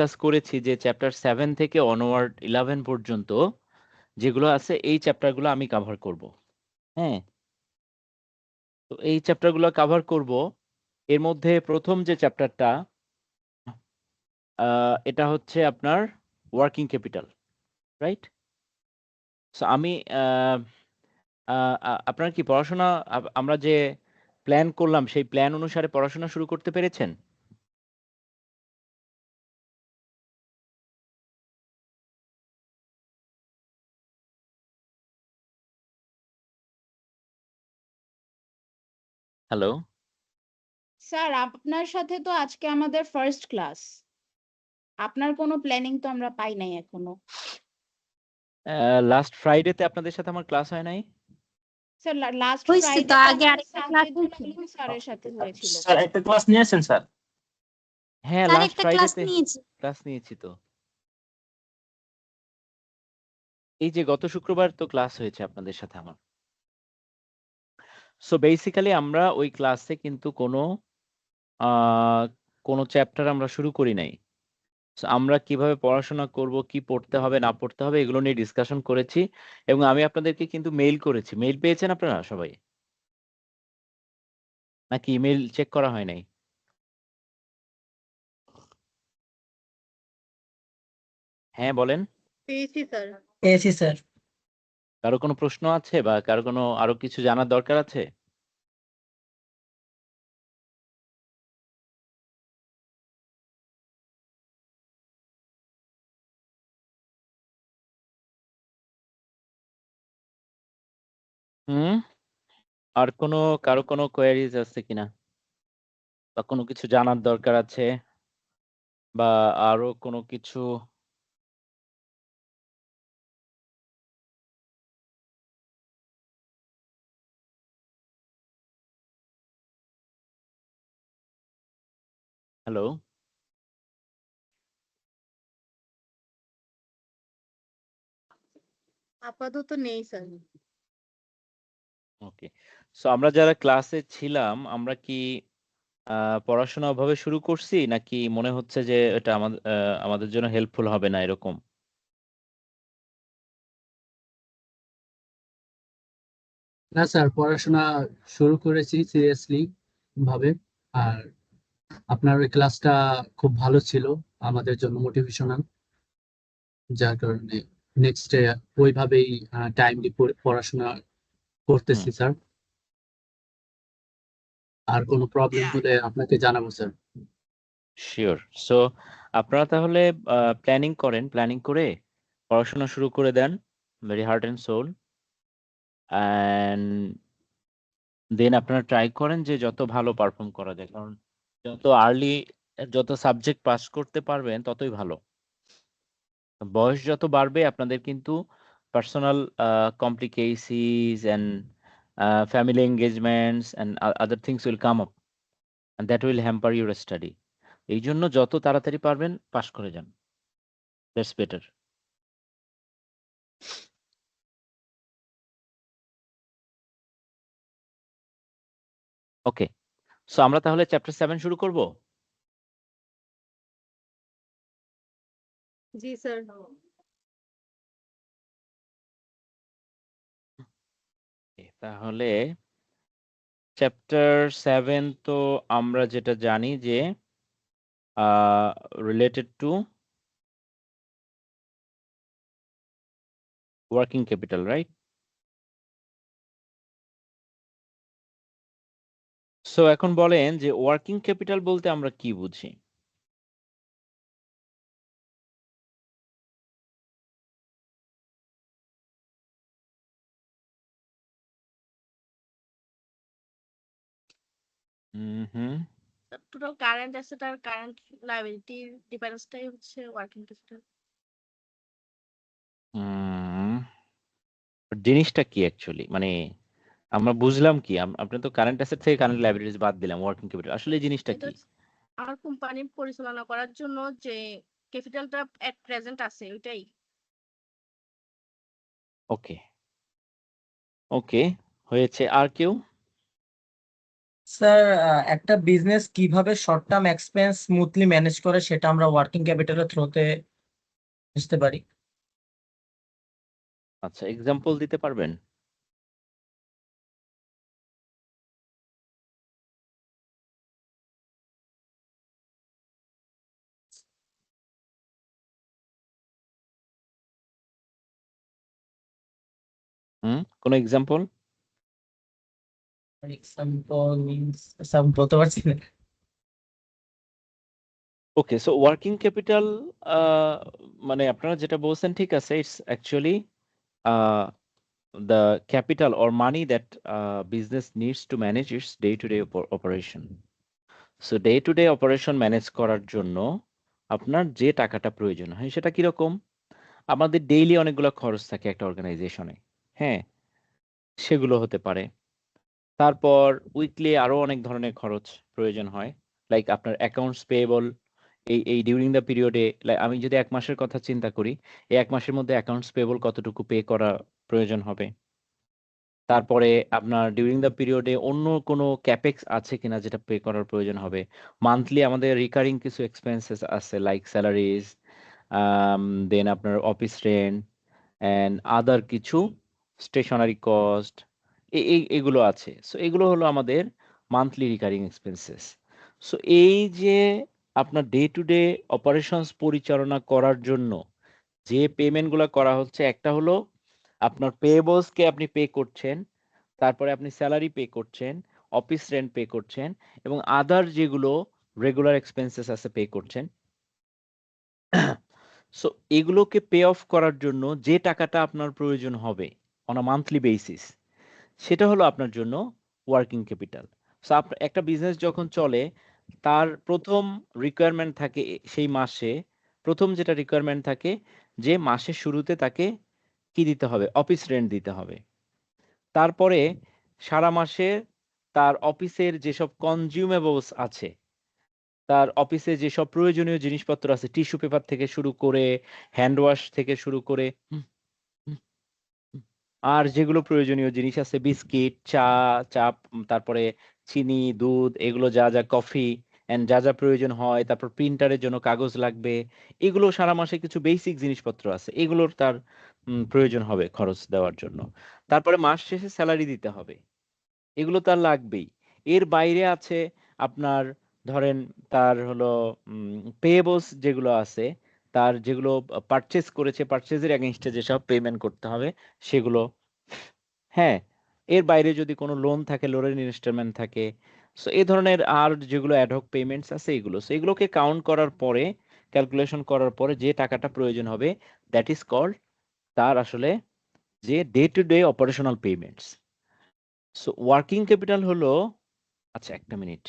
Discuss করেছি যে chapter 7 থেকে অনওয়ার্ড 11 পর্যন্ত যেগুলো আছে এই চ্যাপ্টারগুলো আমি কভার করব। হ্যাঁ, তো এই চ্যাপ্টারগুলো কভার করব। এর মধ্যে প্রথম যে চ্যাপ্টারটা এটা হচ্ছে আপনার ওয়ার্কিং ক্যাপিটাল, রাইট? সো আমি আপনার কি পড়াশোনা আমরা যে প্ল্যান করলাম সেই প্ল্যান অনুসারে পড়াশোনা শুরু করতে পেরেছেন? হ্যালো? স্যার আপনার সাথে তো আজকে আমাদের ফার্স্ট ক্লাস। আপনার কোনো প্ল্যানিং তো আমরা পাই নাই এখনো। লাস্ট ফ্রাইডেতে আপনাদের সাথে আমার ক্লাস হয় নাই? স্যার লাস্ট হয়েছে ফ্রাইডে তো, তো আগে আমাদের আরেকটা ক্লাস সাজেদুল আলম স্যারের সাথে হয়েছিল। স্যার একটা ক্লাস নিয়েছেন স্যার? হ্যাঁ, স্যার লাস্ট একটা ক্লাস ফ্রাইডেতে নিয়েছি। ক্লাস নিয়েছি তো। এই যে গত শুক্রবার তো ক্লাস হয়েছে আপনাদের সাথে আমার। সো বেসিক্যালি আমরা ওই ক্লাসে কিন্তু কোনো চ্যাপ্টার আমরা শুরু করি নাই। সো আমরা কিভাবে পড়াশোনা করব, কি পড়তে হবে না পড়তে হবে এগুলো নিয়ে ডিসকাশন করেছি এবং আমি আপনাদেরকে কিন্তু মেইল করেছি। মেইল পেয়েছেন আপনারা সবাই? নাকি ইমেইল চেক করা হয় নাই? হ্যাঁ, বলেন। পেয়েছি স্যার। পেয়েছি স্যার। কারো কোনো প্রশ্ন আছে বা কারো কোনো আরো কিছু জানার দরকার আছে? হুম? আর কারো কোনো কোয়েরিজ আছে কিনা? বা কোনো কিছু জানার দরকার আছে? বা আরো কোনো কিছু? হ্যালো? আপাতত নেই স্যার। ওকে। সো আমরা যারা ক্লাসে ছিলাম আমরা কি পড়াশোনা ওভাবে শুরু করছি নাকি মনে হচ্ছে যে এটা আমাদের জন্য হেল্পফুল হবে না এরকম? না স্যার, পড়াশোনা শুরু করেছি সিরিয়াসলি ভাবে। আর আপনার ওই ক্লাসটা খুব ভালো ছিল, আমাদের জন্য মোটিভেশনাল, যার কারণে নেক্সট ওইভাবেই টাইমলি পড়াশোনা করতেছি হুম, স্যার। আর কোনো প্রবলেম হলে আপনাকে জানাবো স্যার। শিওর। সো আপনারা তাহলে প্ল্যানিং করেন, প্ল্যানিং করে পড়াশোনা শুরু করে দেন very heart and soul. And then আপনারা ট্রাই করেন যে যত ভালো পারফর্ম করা যায়। কারণ যত আর্লি যত সাবজেক্ট পাস করতে পারবেন ততই ভালো। বয়স যত বাড়বে আপনাদের কিন্তু personal complications and family engagements and other things will come up and that will hamper your study. এই জন্য যত তাড়াতাড়ি পারবেন পাস করে যান। That's better. ওকে। সো আমরা তাহলে চ্যাপ্টার 7 শুরু করব? জি স্যার। তাহলে চ্যাপ্টার 7 তো আমরা যেটা জানি যে related to working capital, right? So এখন বলেন যে ওয়ার্কিং ক্যাপিটাল বলতে আমরা কি বুঝি? হুম। টোটাল কারেন্ট অ্যাসেট আর কারেন্ট লায়াবিলিটির ডিফারেন্সটাই হচ্ছে ওয়ার্কিং ক্যাপিটাল। হুম, জিনিসটা কি অ্যাকচুয়ালি? মানে আমরা বুঝলাম কি? আপনি তো কারেন্ট অ্যাসেট থেকে কারেন্ট লায়াবিলিটিস বাদ দিলাম ওয়ার্কিং ক্যাপিটাল। আসলে এই জিনিসটা এটা কি? আমার কোম্পানি পরিচালনা করার জন্য যে ক্যাপিটালটা এট প্রেজেন্ট আছে ওইটাই। ওকে, ওকে, হয়েছে। আর কেউ? স্যার, একটা বিজনেস কিভাবে short term expense smoothly manage করে সেটা আমরা ওয়ার্কিং ক্যাপিটালের থ্রুতে বুঝতে পারি। আচ্ছা, এক্সাম্পল দিতে পারবেন? কোনো এক্সাম্পল? এক্সাম্পল মিনস স্যার বলতে পারছি না। ওকে, সো ওয়ার্কিং ক্যাপিটাল মানে আপনারা যেটা বলছেন ঠিক আছে, it's actually the capital or money that business needs to manage its day-to-day operation. So day-to-day operation manage করার জন্য আপনার যে টাকাটা প্রয়োজন হয় সেটা কিরকম? আমাদের ডেইলি অনেকগুলো খরচ থাকে একটা অর্গানাইজেশনে। হ্যাঁ, সেগুলো হতে পারে। তারপর উইকলি আরো অনেক ধরনের খরচ প্রয়োজন হয়। লাইক আপনার অ্যাকাউন্টস পেয়েবল এই ডিউরিং দ্য পিরিয়ডে, আমি যদি ১ মাসের কথা চিন্তা করি, এই ১ মাসের মধ্যে অ্যাকাউন্টস পেয়েবল কতটুকু পে করা প্রয়োজন হবে। তারপরে আপনার ডিউরিং দ্য পিরিয়ডে অন্য কোনো ক্যাপেক্স আছে কিনা যেটা পে করার প্রয়োজন হবে। মান্থলি আমাদের রিকারিং কিছু এক্সপেন্সেস আছে লাইক স্যালারিজ, দেন আপনার অফিস রেন্ট অ্যান্ড আদার কিছু স্টেশনারি কস্ট, এগুলো আছে। সো এগুলো হলো আমাদের মান্থলি রিকারিং এক্সপেন্সেস। সো এই যে আপনার ডে টু ডে অপারেশনস পরিচালনা করার জন্য যে পেমেন্টগুলো করা হচ্ছে, একটা হলো আপনার পেয়েবলসকে আপনি পে করছেন, তারপরে আপনি স্যালারি পে করছেন, অফিস রেন্ট পে করছেন এবং আদার যেগুলো রেগুলার এক্সপেন্সেস আছে পে করছেন। সো এগুলোকে পে অফ করার জন্য যে টাকাটা আপনার প্রয়োজন হবে অন আ মান্থলি বেসিস, সেটা হলো আপনার জন্য ওয়ার্কিং ক্যাপিটাল। সো একটা বিজনেস যখন চলে, তার প্রথম রিকোয়ারমেন্ট থাকে সেই মাসে, প্রথম যেটা রিকোয়ারমেন্ট থাকে যে মাসের শুরুতে তাকে কি দিতে হবে? অফিস রেন্ট দিতে হবে। তারপরে সারা মাসে তার অফিসের যেসব কনজিউমেবলস আছে, তার অফিসে যেসব প্রয়োজনীয় জিনিসপত্র আছে, টিস্যু পেপার থেকে শুরু করে, হ্যান্ড ওয়াশ থেকে শুরু করে আর যেগুলো প্রয়োজনীয় জিনিস আছে, বিস্কিট, চা, তারপরে চিনি, দুধ, এগুলো যা, যা কফি অ্যান্ড যা, যা প্রয়োজন হয়, তারপর প্রিন্টারের জন্য কাগজ লাগবে। এগুলো সারা মাসে কিছু বেসিক জিনিসপত্র আছে। এগুলোর তার প্রয়োজন হবে খরচ দেওয়ার জন্য। তারপরে মাস শেষে সেলারি দিতে হবে। এগুলো তার লাগবেই। এর বাইরে আছে আপনার ধরেন তার হলো পেয়েবলস যেগুলো আছে, তার যেগুলো পারচেজ করেছে, পারচেজের এগেইনস্টে যেসব পেমেন্ট করতে হবে সেগুলো। হ্যাঁ, এর বাইরে যদি কোনো লোন থাকে, লোনের ইনস্টলমেন্ট থাকে। সো এই ধরনের আর যেগুলো অ্যাডহক পেমেন্টস আছে এগুলো। সো এগুলোকে কাউন্ট করার পরে, ক্যালকুলেশন করার পরে যে টাকাটা প্রয়োজন হবে, দ্যাট ইজ কল্ড তার আসলে যে day to day operational payments. So working capital হলো, আচ্ছা একটা মিনিট।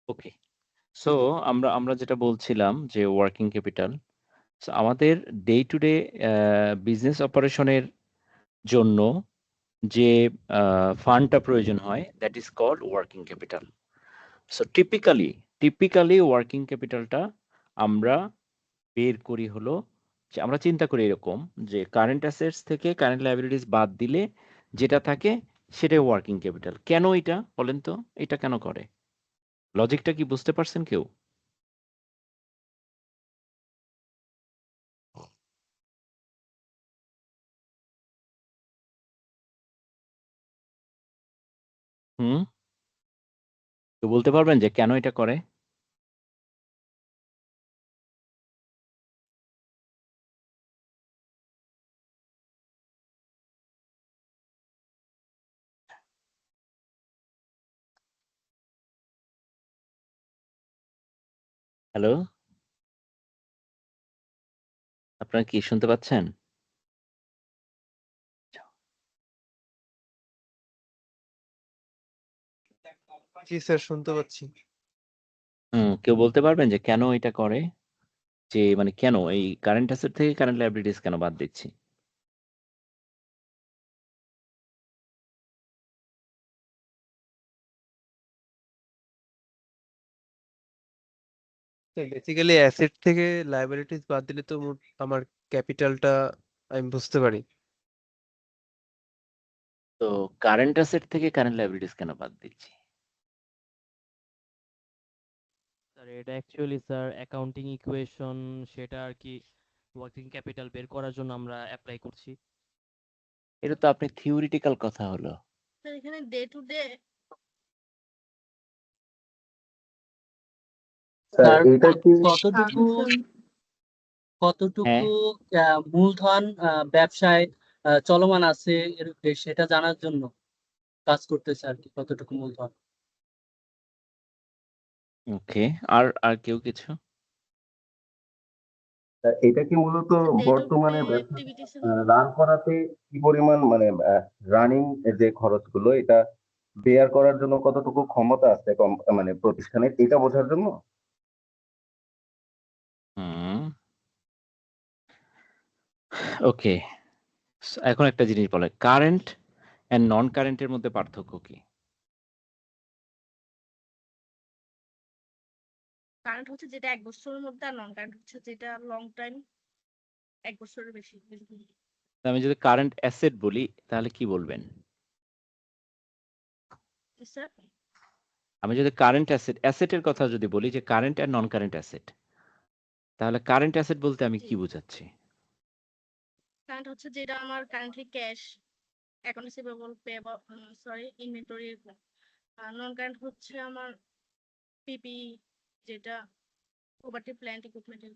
ওকে, সো আমরা আমরা যেটা বলছিলাম যে ওয়ার্কিং ক্যাপিটাল, আমাদের ডে টু ডে বিজনেস অপারেশনের জন্য যে ফান্ডটা প্রয়োজন হয়, that is called working capital. So typically working ক্যাপিটালটা আমরা বের করি হলো যে আমরা চিন্তা করি এরকম যে কারেন্ট অ্যাসেটস থেকে কারেন্ট লায়াবিলিটিস বাদ দিলে যেটা থাকে সেটাই ওয়ার্কিং ক্যাপিটাল। কেন এটা বলেন তো? এটা কেন করে? লজিকটা কি বুঝতে পারছেন কেউ? হুম, তো বলতে পারবেন যে কেন এটা করে? হ্যালো, আপনারা কি শুনতে পাচ্ছেন? জি স্যার, শুনতে পাচ্ছি। কেউ বলতে পারবেন যে কেন এটা করে? যে মানে কেন এই কারেন্ট অ্যাসেট থেকে কারেন্ট লায়াবিলিটিস কেন বাদ দিচ্ছি? বেসিক্যালি অ্যাসেট থেকে লায়াবিলিটিস বাদ দিলে তো আমার ক্যাপিটালটা আমি বুঝতে পারি। তো কারেন্ট অ্যাসেট থেকে কারেন্ট লায়াবিলিটিস কেন বাদ দিচ্ছি? স্যার এটা অ্যাকচুয়ালি স্যার অ্যাকাউন্টিং ইকুয়েশন, সেটা আর কি ওয়ার্কিং ক্যাপিটাল বের করার জন্য আমরা অ্যাপ্লাই করছি। এটা তো আপনি থিওরিটিক্যাল কথা হলো। স্যার এখানে day to day sir sir এটা কি কতটুকু হ্যাঁ, মূলধন ব্যবসায় চলমান আছে সেটা জানার জন্য কাজ করতেছে আর কি, কতটুকু মূলধন। ওকে। আর আর কেউ কিছু? এটা কি মূলত ডে টু বর্তমানে ডে ব্যবসা অ্যাক্টিভিটিস রান করাতে কি পরিমাণ মানে রানিং যে খরচগুলো এটা বেয়ার করার জন্য কতটুকু ক্ষমতা আছে মানে প্রতিষ্ঠানের এটা বোঝার জন্য? হুম, ওকে। এখন একটা জিনিস বলে, কারেন্ট এন্ড নন কারেন্টের মধ্যে পার্থক্য কি? কারেন্ট হচ্ছে যেটা 1 বছরের মধ্যে, আর নন কারেন্ট হচ্ছে যেটা লং টাইম 1 বছরের বেশি। তো আমি যদি কারেন্ট অ্যাসেট বলি তাহলে কি বলবেন? স্যার আমি যদি কারেন্ট অ্যাসেটের কথা যদি বলি যে কারেন্ট আর নন কারেন্ট অ্যাসেট, তাহলে কারেন্ট অ্যাসেট বলতে আমি জি, কি বোঝাচ্ছি? কারেন্ট হচ্ছে যেটা আমার currently cash, account receivable, payable, sorry inventory. আর নন কারেন্ট হচ্ছে আমার পিপি, যেটা প্রপার্টি প্ল্যান্ট ইকুইপমেন্টের।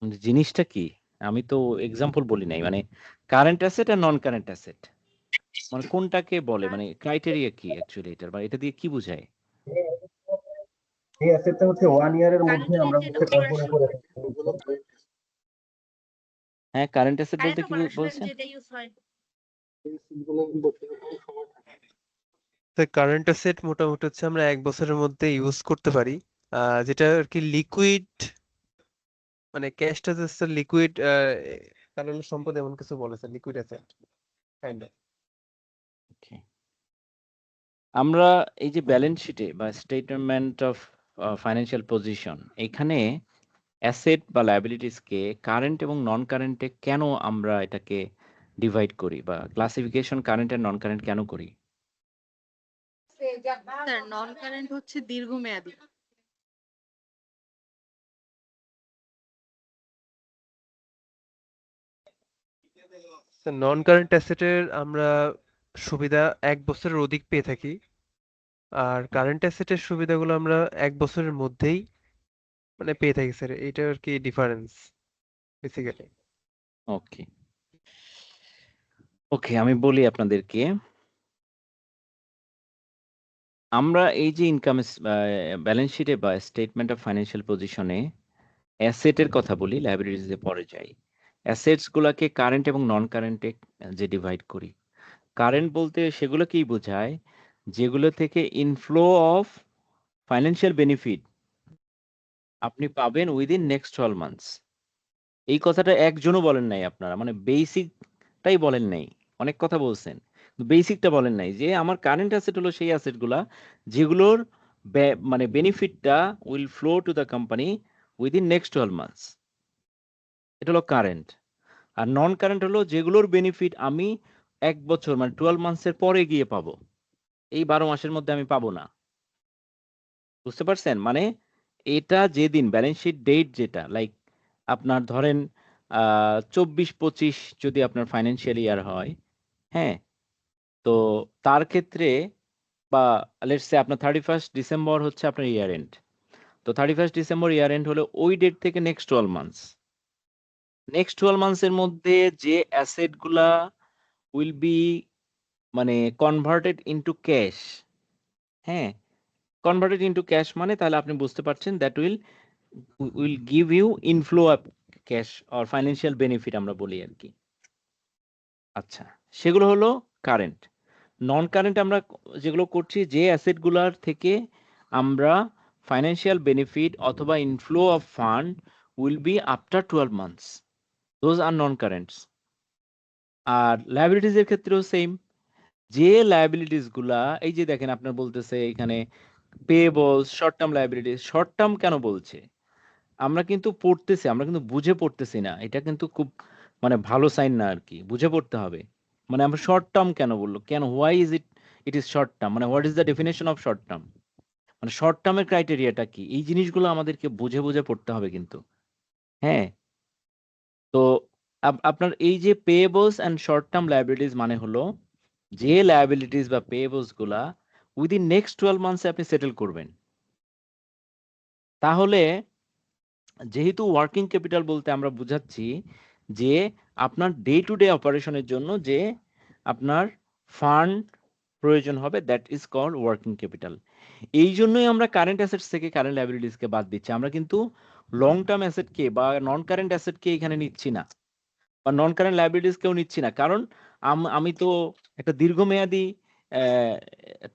মানে জিনিসটা কি? আমি তো এক্সাম্পল বলি নাই। মানে কারেন্ট অ্যাসেট আর নন কারেন্ট অ্যাসেট মানে কোনটাকে বলে? মানে ক্রাইটেরিয়া কি অ্যাকচুয়ালি এটার? মানে এটা দিয়ে কি বোঝায়? এই অ্যাসেটটা হচ্ছে 1 ইয়ারের মধ্যে কারেন্টলি আমরা যেটা হচ্ছে কন্টিনিউ অপারেশন, করে থাকি। হ্যাঁ, কারেন্ট অ্যাসেট কারেন্ট বলতে কি অপারেশনের বলছেন? যেটা ইউজ হয়। কারেন্ট অ্যাসেট মোটামুটি হচ্ছে আমরা 1 বছরের মধ্যে ইউজ করতে পারি, যেটা আর কি লিকুইড, মানে ক্যাশটা জাস্ট লিকুইড কারণ সম্পদ এমন কিছু বলে sir, liquid asset kind of. Okay. আমরা এই যে ব্যালেন্স শিটে বা স্টেটমেন্ট অফ ফাইন্যান্সিয়াল পজিশন, এখানে অ্যাসেট বা লায়াবিলিটিসকে কারেন্ট এবং নন কারেন্টে কেন আমরা এটাকে ডিভাইড করি বা ক্লাসিফিকেশন কারেন্ট আর নন কারেন্ট কেন করি? স্যার নন কারেন্ট হচ্ছে দীর্ঘমেয়াদী। নন কারেন্ট অ্যাসেটের আমরা সুবিধা 1 বছরের অধিক পেয়ে থাকি, আর কারেন্ট অ্যাসেটের সুবিধাগুলো আমরা 1 বছরের মধ্যেই মানে পেয়ে থাকি স্যার। এটা আর কি ডিফারেন্স বেসিক্যালি। ওকে, ওকে, আমি বলি আপনাদেরকে। আমরা এই যে ইনকাম ব্যালেন্স শিটে বা স্টেটমেন্ট অফ ফাইন্যান্সিয়াল পজিশনে অ্যাসেটের কথা বলি, লায়াবিলিটিসে পরে যাই। অ্যাসেটস গুলাকে কারেন্ট এবং নন কারেন্টে যে ডিভাইড করি, কারেন্ট বলতে সেগুলোকেই বোঝায় যেগুলো থেকে ইনফ্লো অফ ফাইন্যান্সিয়াল বেনিফিট আপনি পাবেন উইদিন নেক্সট 12 মান্থস। এই কথাটা একজনও বলেন নাই আপনারা, মানে বেসিকটাই বলেন নাই। অনেক কথা বলছেন, বেসিকটা বলেন নাই যে আমার কারেন্ট অ্যাসেট হলো সেই অ্যাসেটগুলা যেগুলোর মানে বেনিফিটটা will flow to the company within next 12 months. এটা হলো কারেন্ট। আর নন কারেন্ট হলো যেগুলোর বেনিফিট আমি 1 বছর মানে 12 মান্থসের পরে গিয়ে পাবো, এই 12 মাসের মধ্যে আমি পাবো না। বুঝতে পারছেন? মানে এটা যেদিন ব্যালেন্স শিট ডেট যেটা লাইক আপনার ধরেন 24-25 যদি আপনার ফাইন্যান্সিয়াল ইয়ার হয়, হ্যাঁ, তো তার ক্ষেত্রে বা লেটস সে আপনার 31 ডিসেম্বর হচ্ছে আপনার ইয়ার এন্ড। তো 31 ডিসেম্বর ইয়ার এন্ড হলে ওই ডেট থেকে নেক্সট 12 মান্থস, নেক্সট 12 মান্থসের মধ্যে যে অ্যাসেটগুলা উইল বি মানে কনভার্টেড ইনটু ক্যাশ, হ্যাঁ, কনভার্টেড ইনটু ক্যাশ মানে তাহলে আপনি বুঝতে পারছেন that will give you inflow of cash or financial benefit আমরা বলি আর কি। আচ্ছা, সেগুলো হলো কারেন্ট। নন কারেন্ট আমরা যেগুলো করছি যে অ্যাসেটগুলোর থেকে আমরা ফাইন্যান্সিয়াল বেনিফিট অথবা inflow of fund will be after 12 months, those are non currents. আর লায়াবিলিটিস এর ক্ষেত্রেও সেম, যে লায়াবিলিটিস গুলা এই যে দেখেন আপনার বলতেছে এখানে payables, short term liabilities. Short term কেন বলছে? আমরা কিন্তু পড়তেছি, আমরা কিন্তু বুঝে পড়তেছি না। এটা কিন্তু খুব মানে ভালো সাইন না আর কি, বুঝে পড়তে হবে। মানে আমরা শর্ট টার্ম কেন বললো, কেন, why is it is short term, মানে what is the definition of short term, মানে শর্ট টার্মের ক্রাইটেরিয়াটা কি, এই জিনিসগুলো আমাদেরকে বুঝে বুঝে পড়তে হবে কিন্তু। হ্যাঁ, তো আপনার এই যে পেয়েবলস অ্যান্ড শর্ট টার্ম লায়াবিলিটিস মানে হলো যে লায়াবিলিটিস বা পেয়েবলস গুলা উইদিন নেক্সট 12 মান্থসে আপনি সেটেল করবেন। তাহলে যেহেতু ওয়ার্কিং ক্যাপিটাল বলতে আমরা বুঝাচ্ছি যে আপনার ডে টু ডে অপারেশনের জন্য যে আপনার ফান্ড প্রয়োজন হবে, that is called working capital. এই জন্যই আমরা কারেন্ট অ্যাসেটস থেকে কারেন্ট লায়াবিলিটিসকে বাদ দিচ্ছি। আমরা কিন্তু লং টার্ম অ্যাসেটকে বা নন কারেন্ট অ্যাসেটকে এখানে নিচ্ছি না, বা নন কারেন্ট লায়াবিলিটিস কেউ নিচ্ছি না। কারণ আমি তো একটা দীর্ঘমেয়াদী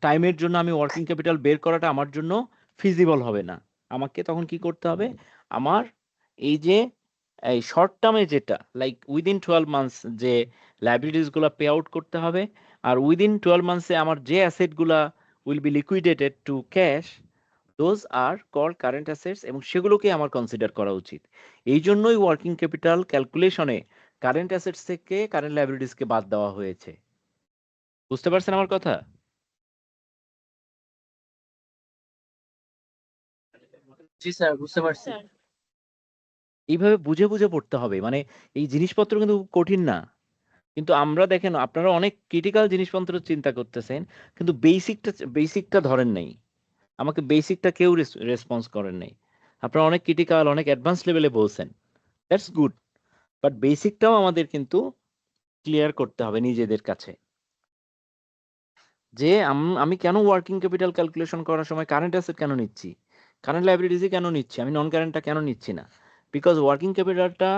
টাইমের জন্য আমি ওয়ার্কিং ক্যাপিটাল বের করাটা আমার জন্য ফিজিবল হবে না। আমাকে তখন কি করতে হবে, আমার এই যে এই শর্ট টার্মে যেটা লাইক উইদিন 12 মান্থস যে লায়াবিলিটিস গুলা পে আউট করতে হবে, আর উইদিন 12 মান্থসে আমার যে অ্যাসেট গুলা will be liquidated to cash, those are called current assets, এবং সেগুলোকে আমার কনসিডার করা উচিত। এই জন্যই ওয়ার্কিং ক্যাপিটাল ক্যালকুলেশনে কারেন্ট অ্যাসেটস থেকে কারেন্ট লায়াবিলিটিসকে বাদ দেওয়া হয়েছে। বুঝতে পারছেন আমার কথা? জি স্যার, বুঝতে পারছি। স্যার এইভাবে বুঝে বুঝে পড়তে হবে, মানে এই জিনিসপত্র কিন্তু কঠিন না। কিন্তু আমরা দেখেন আপনারা অনেক ক্রিটিক্যাল জিনিসপত্র চিন্তা করতেছেন, কিন্তু বেসিকটা ধরেন নাই। আমাকে বেসিকটা কেউ রেসপন্স করেন নাই। আপনারা অনেক ক্রিটিক্যাল, অনেক অ্যাডভান্স লেভেলে বলছেন, দ্যাটস গুড, বাট বেসিকটাও আমাদের কিন্তু ক্লিয়ার করতে হবে নিজেদের কাছে যে আমি কেন ওয়ার্কিং ক্যাপিটাল ক্যালকুলেশন করার সময় কারেন্ট অ্যাসেট কেন নিচ্ছি, কারেন্ট লায়াবিলিটিস কেন নিচ্ছি, আমি নন কারেন্টটা কেন নিচ্ছি না। বিকজ ওয়ার্কিং ক্যাপিটালটা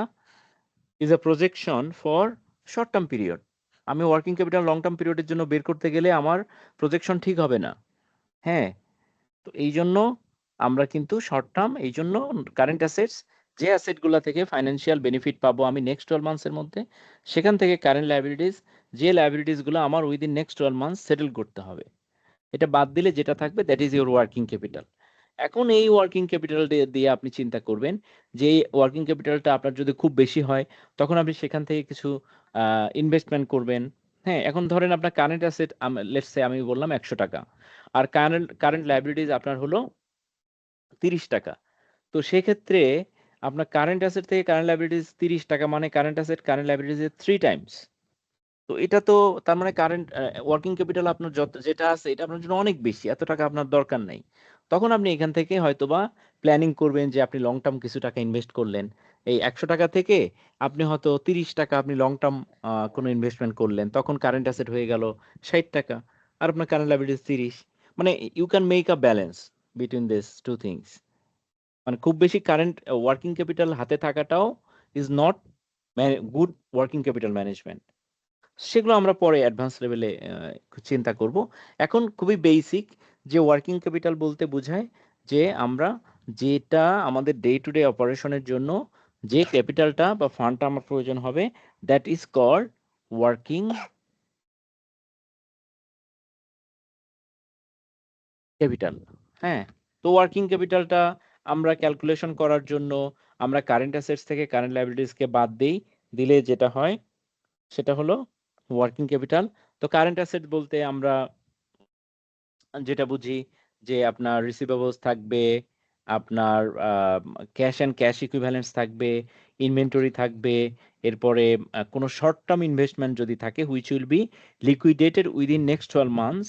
is a projection for short term period. আমি ওয়ার্কিং ক্যাপিটাল লং টার্ম পিরিয়ডের জন্য বের করতে গেলে আমার প্রজেকশন ঠিক হবে না। হ্যাঁ, তো এই জন্য আমরা কিন্তু শর্ট টার্ম, এই জন্য কারেন্ট অ্যাসেটস যে অ্যাসেটগুলো থেকে ফাইন্যান্সিয়াল বেনিফিট পাবো আমি নেক্সট 12 মান্থসের মধ্যে, সেখান থেকে কারেন্ট লায়াবিলিটিস যে লায়াবিলিটিসগুলো আমার উইদিন নেক্সট 12 মান্থস সেটেল করতে হবে। এটা বাদ দিলে যেটা থাকবে that is your working capital. এখন এই ওয়ার্কিং ক্যাপিটাল দিয়ে আপনি চিন্তা করবেন যে ওয়ার্কিং ক্যাপিটালটা আপনার যদি খুব বেশি হয় তখন আপনি সেখান থেকে কিছু ইনভেস্টমেন্ট করবেন। হ্যাঁ, এখন ধরেন আপনার কারেন্ট অ্যাসেট লেটস সে আমি বললাম 100 টাকা, আর কারেন্ট লায়াবিলিটিস আপনার হলো 30 টাকা। তো সেক্ষেত্রে আপনার কারেন্ট অ্যাসেট থেকে কারেন্ট লায়াবিলিটিস 30 টাকা, মানে current asset current liabilities 3 Times. তো এটা তো তার মানে কারেন্ট ওয়ার্কিং ক্যাপিটাল আপনার যেটা আছে এটা আপনার জন্য অনেক বেশি, এত টাকা আপনার দরকার নাই। তখন আপনি এখান থেকে হয়তোবা প্ল্যানিং করবেন যে আপনি লং টার্ম কিছু টাকা ইনভেস্ট করলেন। এই 100 টাকা থেকে আপনি হয়তো 30 টাকা আপনি লং টার্ম কোনো ইনভেস্টমেন্ট করলেন, তখন কারেন্ট অ্যাসেট হয়ে গেল 60 টাকা, আর আপনার কারেন্ট লায়াবিলিটিস 30। মানে you can make a balance between this two things. মানে খুব বেশি কারেন্ট ওয়ার্কিং ক্যাপিটাল হাতে থাকাটাও is not good working capital management. সেগুলো আমরা পরে অ্যাডভান্স লেভেলে চিন্তা করব। এখন খুবই বেসিক যে ওয়ার্কিং ক্যাপিটাল বলতে বোঝায় যে আমরা যেটা আমাদের ডে টু ডে অপারেশনের জন্য যে ক্যাপিটালটা বা ফান্ডটা আমার প্রয়োজন হবে, that is called working capital. হ্যাঁ, তো ওয়ার্কিং ক্যাপিটালটা আমরা ক্যালকুলেশন করার জন্য আমরা কারেন্ট অ্যাসেটস থেকে কারেন্ট লায়াবিলিটিসকে বাদ দেই, দিলে যেটা হয় সেটা হলো ওয়ার্কিং ক্যাপিটাল। তো কারেন্ট অ্যাসেট বলতে আমরা যেটা বুঝি যে আপনার রিসিভেবলস থাকবে, আপনার ক্যাশ অ্যান্ড ক্যাশ ইকুইভ্যালেন্স থাকবে, ইনভেন্টরি থাকবে, এরপরে কোনো শর্ট টার্ম ইনভেস্টমেন্ট যদি থাকে which will be liquidated within next 12 months,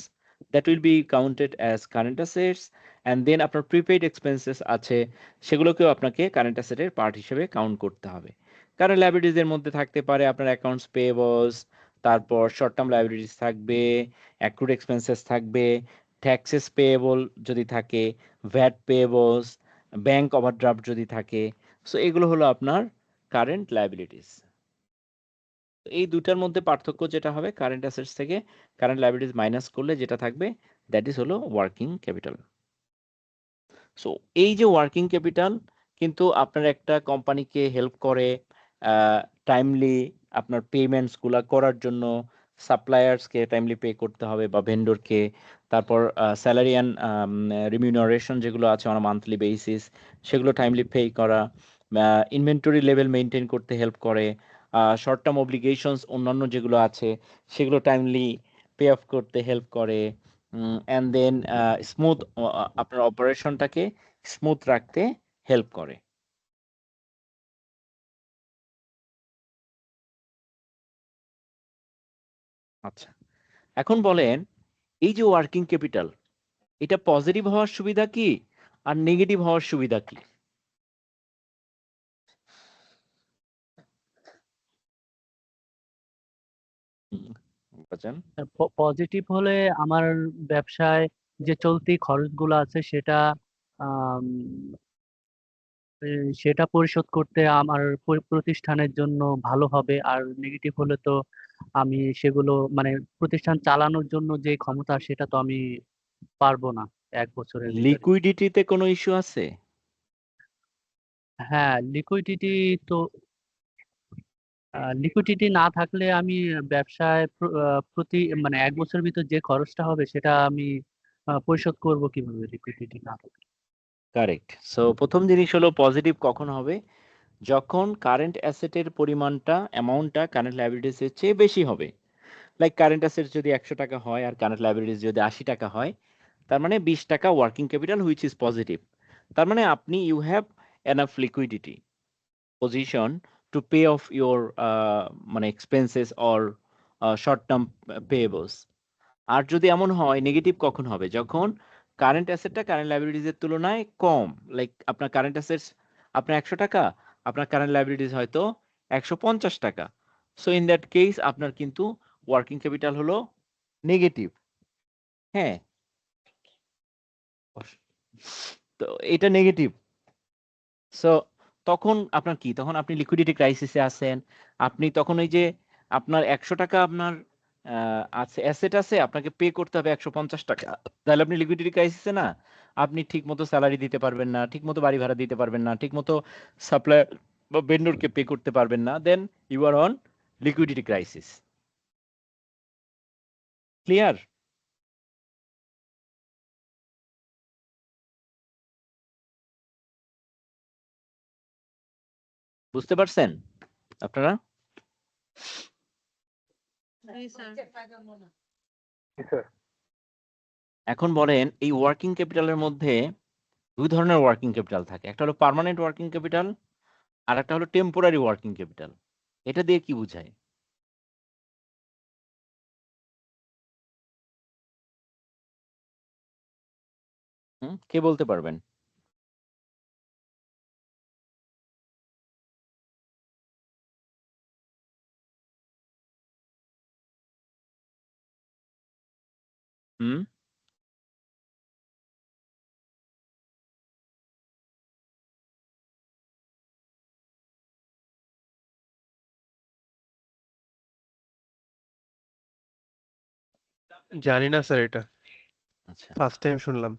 that will be counted as current assets. And then আপনার প্রিপেইড এক্সপেন্সেস আছে, সেগুলোকেও আপনাকে কারেন্ট অ্যাসেটের পার্ট হিসেবে কাউন্ট করতে হবে। কারেন্ট লায়াবিলিটিসের মধ্যে থাকতে পারে আপনার অ্যাকাউন্টস পেয়েবলস, তারপর শর্ট টার্ম লায়াবিলিটিস থাকবে, অ্যাক্রুড এক্সপেন্সেস থাকবে, ট্যাক্সেস পেয়েবল যদি থাকে, ভ্যাট পেয়েবলস, ব্যাংক ওভারড্রাফট যদি থাকে। সো এগুলো হলো আপনার কারেন্ট লায়াবিলিটিস। এই দুটার মধ্যে পার্থক্য যেটা হবে, কারেন্ট অ্যাসেটস থেকে কারেন্ট লায়াবিলিটিস মাইনাস করলে যেটা থাকবে দ্যাট ইজ হলো ওয়ার্কিং ক্যাপিটাল। সো এই যে ওয়ার্কিং ক্যাপিটাল কিন্তু আপনার একটা কোম্পানিকে হেল্প করে টাইমলি আপনার পেমেন্টসগুলো করার জন্য। সাপ্লায়ার্সকে টাইমলি পে করতে হবে বা ভেন্ডরকে, তারপর স্যালারি অ্যান্ড রিমিউনারেশন যেগুলো আছে অন মান্থলি বেসিস সেগুলো টাইমলি পে করা, ইনভেন্টরি লেভেল মেনটেন করতে হেল্প করে, শর্ট টার্ম অব্লিগেশনস অন্যান্য যেগুলো আছে সেগুলো টাইমলি পে অফ করতে হেল্প করে, অ্যান্ড দেন স্মুথ আপনার অপারেশনটাকে স্মুথ রাখতে হেল্প করে। আচ্ছা, এখন বলেন এই যে ওয়ার্কিং ক্যাপিটাল, এটা পজিটিভ হওয়ার সুবিধা কি আর নেগেটিভ হওয়ার সুবিধা কি? বাজান, পজিটিভ হলে আমার ব্যবসায় যে চলতি খরচগুলো আছে সেটা আম, সেটা পরিশোধ করতে আমার প্রতিষ্ঠানের জন্য ভালো হবে। আর নেগেটিভ হলে তো আমি সেগুলো মানে প্রতিষ্ঠান চালানোর জন্য যে ক্ষমতা সেটা তো আমি পারবো না 1 বছরের ভিতরে। লিকুইডিটিতে কোনো ইস্যু আছে? হ্যাঁ, লিকুইডিটি তো লিকুইডিটি না থাকলে আমি ব্যবসায় প্রতি মানে 1 বছরের ভিতর যে খরচটা হবে সেটা আমি পরিশোধ করব কিভাবে লিকুইডিটি না থাকলে? কারেক্ট। সো প্রথম জিনিস হলো পজিটিভ কখন হবে, যখন কারেন্ট অ্যাসেটের পরিমাণটা অ্যামাউন্টটা কারেন্ট লায়াবিলিটিসের চেয়ে বেশি হবে। লাইক কারেন্ট অ্যাসেট যদি 100 টাকা হয় আর কারেন্ট লায়াবিলিটিস যদি 80 টাকা হয়, তার মানে 20 টাকা working capital which is positive. তার মানে আপনি you have enough liquidity position to pay off your মানে expenses or short term payables. আর যদি এমন হয় নেগেটিভ কখন হবে, যখন কারেন্ট অ্যাসেটটা কারেন্ট লায়াবিলিটিস এর তুলনায় কম। লাইক আপনার কারেন্ট অ্যাসেটস আপনার 100 টাকা, আপনার কারেন্ট লায়াবিলিটিস হয়তো 150 টাকা। সো ইন দ্যাট কেস আপনার কিন্তু ওয়ার্কিং ক্যাপিটাল হলো নেগেটিভ। হ্যাঁ, তো এটা নেগেটিভ। সো তখন আপনার কি, তখন আপনি লিকুইডিটি ক্রাইসিসে আছেন। আপনি তখন ওই যে আপনার 100 টাকা আপনার আছে অ্যাসেট আছে, আপনাকে পে করতে হবে 150 টাকা। তাহলে আপনি লিকুইডিটি ক্রাইসিসে না? আপনি ঠিকমতো স্যালারি দিতে পারবেন না, ঠিকমতো বাড়ি ভাড়া দিতে পারবেন না, ঠিকমতো সাপ্লায়ার বা ভেন্ডরকে পে করতে পারবেন না। Then you are on liquidity crisis. Clear? বুঝতে পারছেন আপনারা? জি স্যার। এখন বলেন এই ওয়ার্কিং ক্যাপিটালের মধ্যে দুই ধরনের ওয়ার্কিং ক্যাপিটাল থাকে, একটা হলো পার্মানেন্ট ওয়ার্কিং ক্যাপিটাল আর একটা হলো টেম্পোরারি ওয়ার্কিং ক্যাপিটাল। এটা দিয়ে কি বোঝায়? কে বলতে পারবেন? হুম, জানি না স্যার এটা। আচ্ছা, ফার্স্ট টাইম শুনলাম।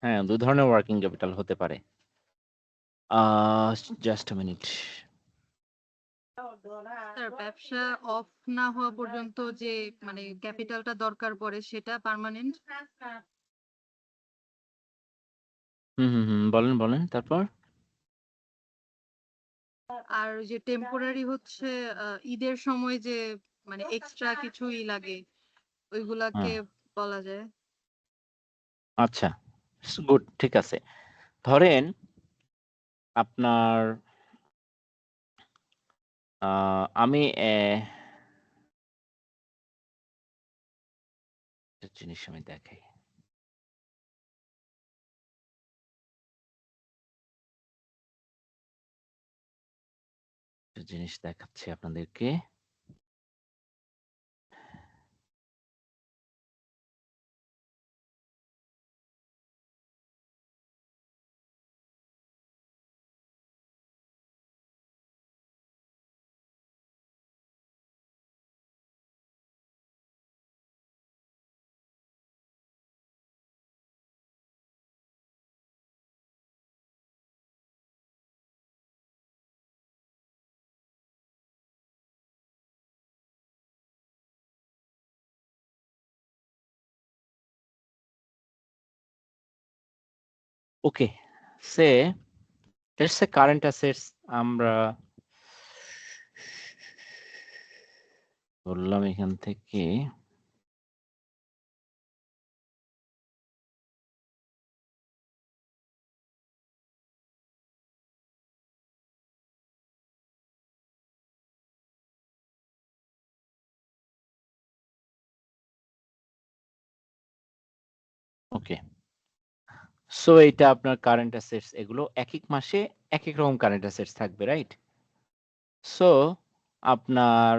হ্যাঁ, দুই ধরনের ওয়ার্কিং ক্যাপিটাল হতে পারে। Just a minute. স্যার ব্যবসা অফ না হওয়া পর্যন্ত যে মানে ক্যাপিটালটা দরকার পড়ে সেটা পার্মানেন্ট, বলেন বলেন তারপর। আর যে টেম্পোরারি হচ্ছে ঈদের সময় যে মানে এক্সট্রা কিছুই লাগে ওইগুলাকে হ্যাঁ, বলা যায়। আচ্ছা, গুড, ঠিক আছে। ধরেন আপনার আমি একটা জিনিস আমি দেখাই। একটা জিনিস দেখাচ্ছি আপনাদেরকে। Okay, say let's say current assets আমরা বললাম এখান থেকে। ওকে, সো এটা আপনার কারেন্ট অ্যাসেটস, এগুলো এক এক মাসে এক এক রকম কারেন্ট অ্যাসেটস থাকবে, রাইট? সো আপনার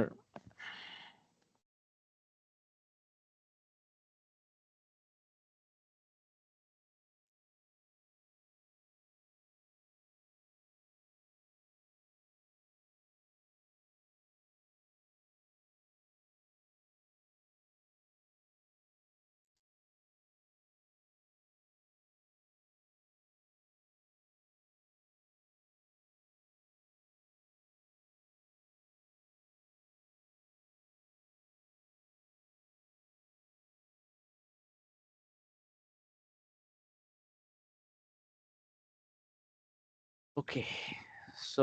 ওকে, সো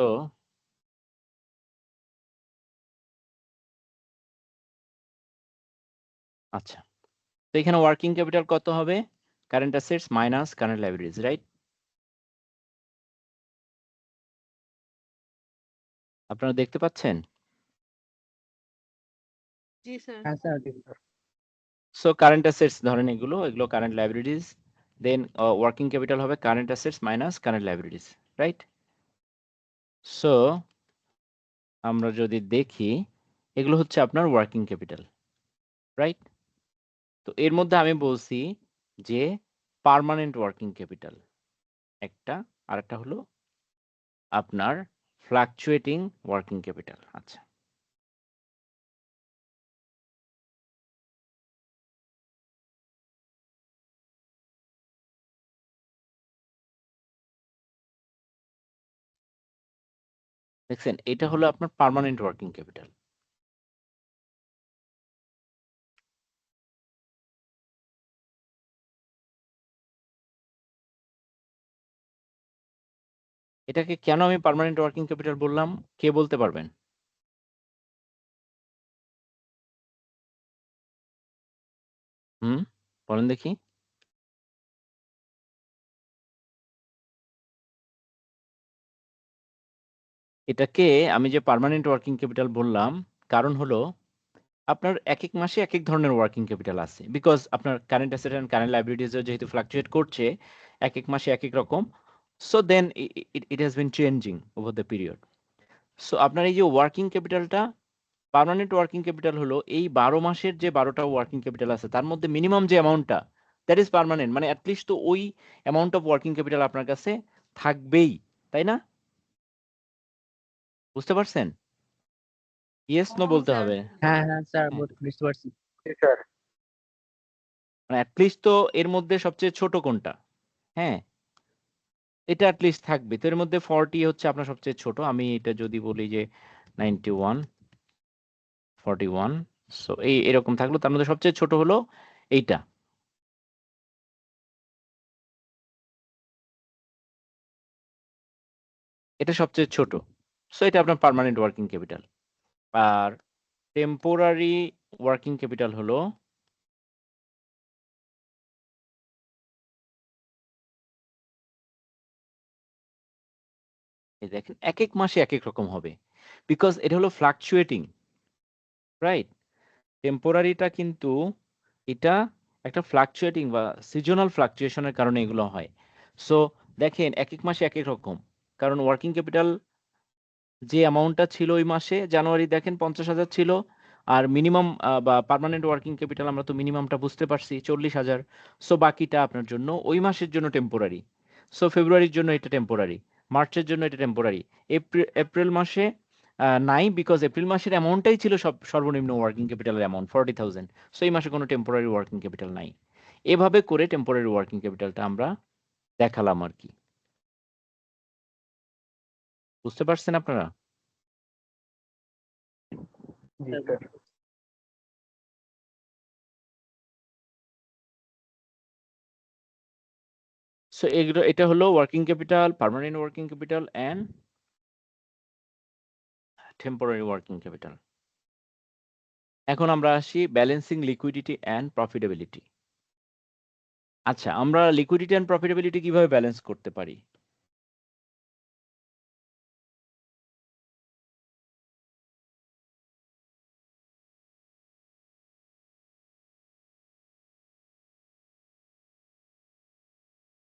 আচ্ছা, তো এখানে ওয়ার্কিং ক্যাপিটাল কত হবে? Current assets minus current liabilities, right? আপনারা দেখতে পাচ্ছেন? জি স্যার। হ্যাঁ স্যার। সো কারেন্ট অ্যাসেটস ধরেন এগুলো এগুলো current liabilities, then working capital হবে current assets minus current liabilities, right? So আমরা যদি দেখি এগুলো হচ্ছে আপনার ওয়ার্কিং ক্যাপিটাল, রাইট? তো এর মধ্যে আমি বলছি যে পার্মানেন্ট ওয়ার্কিং ক্যাপিটাল একটা, আর একটা হলো আপনার ফ্লাকচুয়েটিং ওয়ার্কিং ক্যাপিটাল। আচ্ছা, দেখছেন এটা হলো আপনার পার্মানেন্ট ওয়ার্কিং ক্যাপিটাল। এটাকে কেন আমি পার্মানেন্ট ওয়ার্কিং ক্যাপিটাল বললাম, কে বলতে পারবেন? বলেন দেখি। এটাকে আমি যে পার্মানেন্ট ওয়ার্কিং ক্যাপিটাল বললাম কারণ হলো আপনার এক এক মাসে এক এক ধরনের ওয়ার্কিং ক্যাপিটাল আছে, বিকজ আপনার কারেন্ট অ্যাসেট এন্ড কারেন্ট লায়াবিলিটিজও যেহেতু ফ্লাকচুয়েট করছে এক এক মাসে এক এক রকম, so then it has been changing over the period. So আপনার এই যে ওয়ার্কিং ক্যাপিটালটা, পার্মানেন্ট ওয়ার্কিং ক্যাপিটাল হলো এই 12 মাসের যে 12টা ওয়ার্কিং ক্যাপিটাল আছে তার মধ্যে মিনিমাম যে অ্যামাউন্টটা, দ্যাট ইজ পার্মানেন্ট, মানে অ্যাটলিস্ট তো ওই অ্যামাউন্ট অফ ওয়ার্কিং ক্যাপিটাল আপনার কাছে থাকবেই, তাই না? বুঝতে পারছেন? ইয়েস নো বলতে স্যার। হবে। হ্যাঁ হ্যাঁ স্যার, হ্যাঁ, বুঝতে পারছি। মানে অ্যাটলিস্ট তো এর মধ্যে সবচেয়ে ছোট কোনটা? হ্যাঁ, এটা অ্যাটলিস্ট থাকবে। তো এর মধ্যে 40 হচ্ছে আপনার সবচেয়ে ছোট। আমি এটা যদি বলি যে 91, 41, সো এরকম থাকলো। তার মধ্যে সবচেয়ে ছোট হলো এইটা। এটা সবচেয়ে ছোট। সো এটা আপনার পার্মানেন্ট ওয়ার্কিং ক্যাপিটাল। আর টেম্পোরারি ওয়ার্কিং ক্যাপিটাল হলো এই দেখেন একেক মাসে একেক রকম হবে। বিকজ এটা হলো ফ্লাকচুয়েটিং, রাইট? টেম্পোরারিটা কিন্তু এটা একটা ফ্লাকচুয়েটিং বা সিজনাল ফ্লাকচুয়েশনের কারণে এগুলো হয়। সো দেখেন একেক মাসে একেক রকম। কারণ ওয়ার্কিং ক্যাপিটাল যে অ্যামাউন্টটা ছিল ওই মাসে জানুয়ারি দেখেন 50,000 ছিল। আর মিনিমাম বা পার্মানেন্ট ওয়ার্কিং ক্যাপিটাল আমরা তো মিনিমামটা বুঝতে পারছি 40,000। সো বাকিটা আপনার জন্য ওই মাসের জন্য টেম্পোরারি। সো ফেব্রুয়ারির জন্য এটা টেম্পোরারি, মার্চের জন্য এটা টেম্পোরারি। এপ্রিল মাসে নাই, বিকজ এপ্রিল মাসের অ্যামাউন্টটাই ছিল সর্বনিম্ন ওয়ার্কিং ক্যাপিটালের অ্যামাউন্ট 40,000। সো এই মাসে কোনো টেম্পোরারি ওয়ার্কিং ক্যাপিটাল নাই। এভাবে করে টেম্পোরারি ওয়ার্কিং ক্যাপিটালটা আমরা দেখালাম আর কি। বুঝতে পারছেন আপনারা? সো এগুলো এটা হলো working capital, permanent working capital and temporary working capital. এখন আমরা আসি ব্যালেন্সিং লিকুইডিটি অ্যান্ড প্রফিটেবিলিটি। আচ্ছা, আমরা লিকুইডিটি অ্যান্ড প্রফিটেবিলিটি কিভাবে ব্যালেন্স করতে পারি?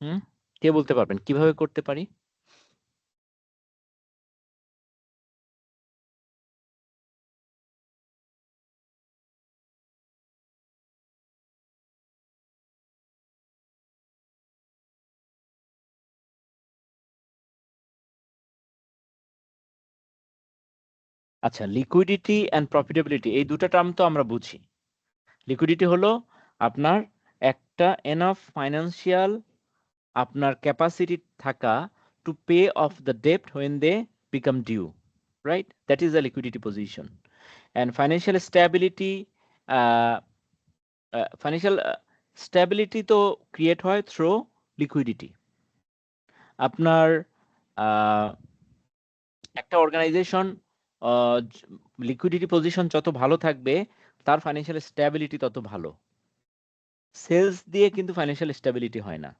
হুম, কে বলতে পারবেন কিভাবে করতে পারি? আচ্ছা, লিকুইডিটি অ্যান্ড প্রফিটেবিলিটি এই দুটো টার্ম তো আমরা বুঝি। লিকুইডিটি হলো আপনার একটা এনাফ ফাইন্যান্সিয়াল আপনার ক্যাপাসিটি থাকা টু পে অফ দ্য ডেপ্ট when they become due, right? That is the liquidity position. And financial stability, financial stability তো ক্রিয়েট হয় থ্রু লিকুইডিটি। আপনার একটা অর্গানাইজেশন লিকুইডিটি পজিশন যত ভালো থাকবে তার ফাইন্যান্সিয়াল স্ট্যাবিলিটি তত ভালো। সেলস দিয়ে কিন্তু ফাইন্যান্সিয়াল স্ট্যাবিলিটি হয় না।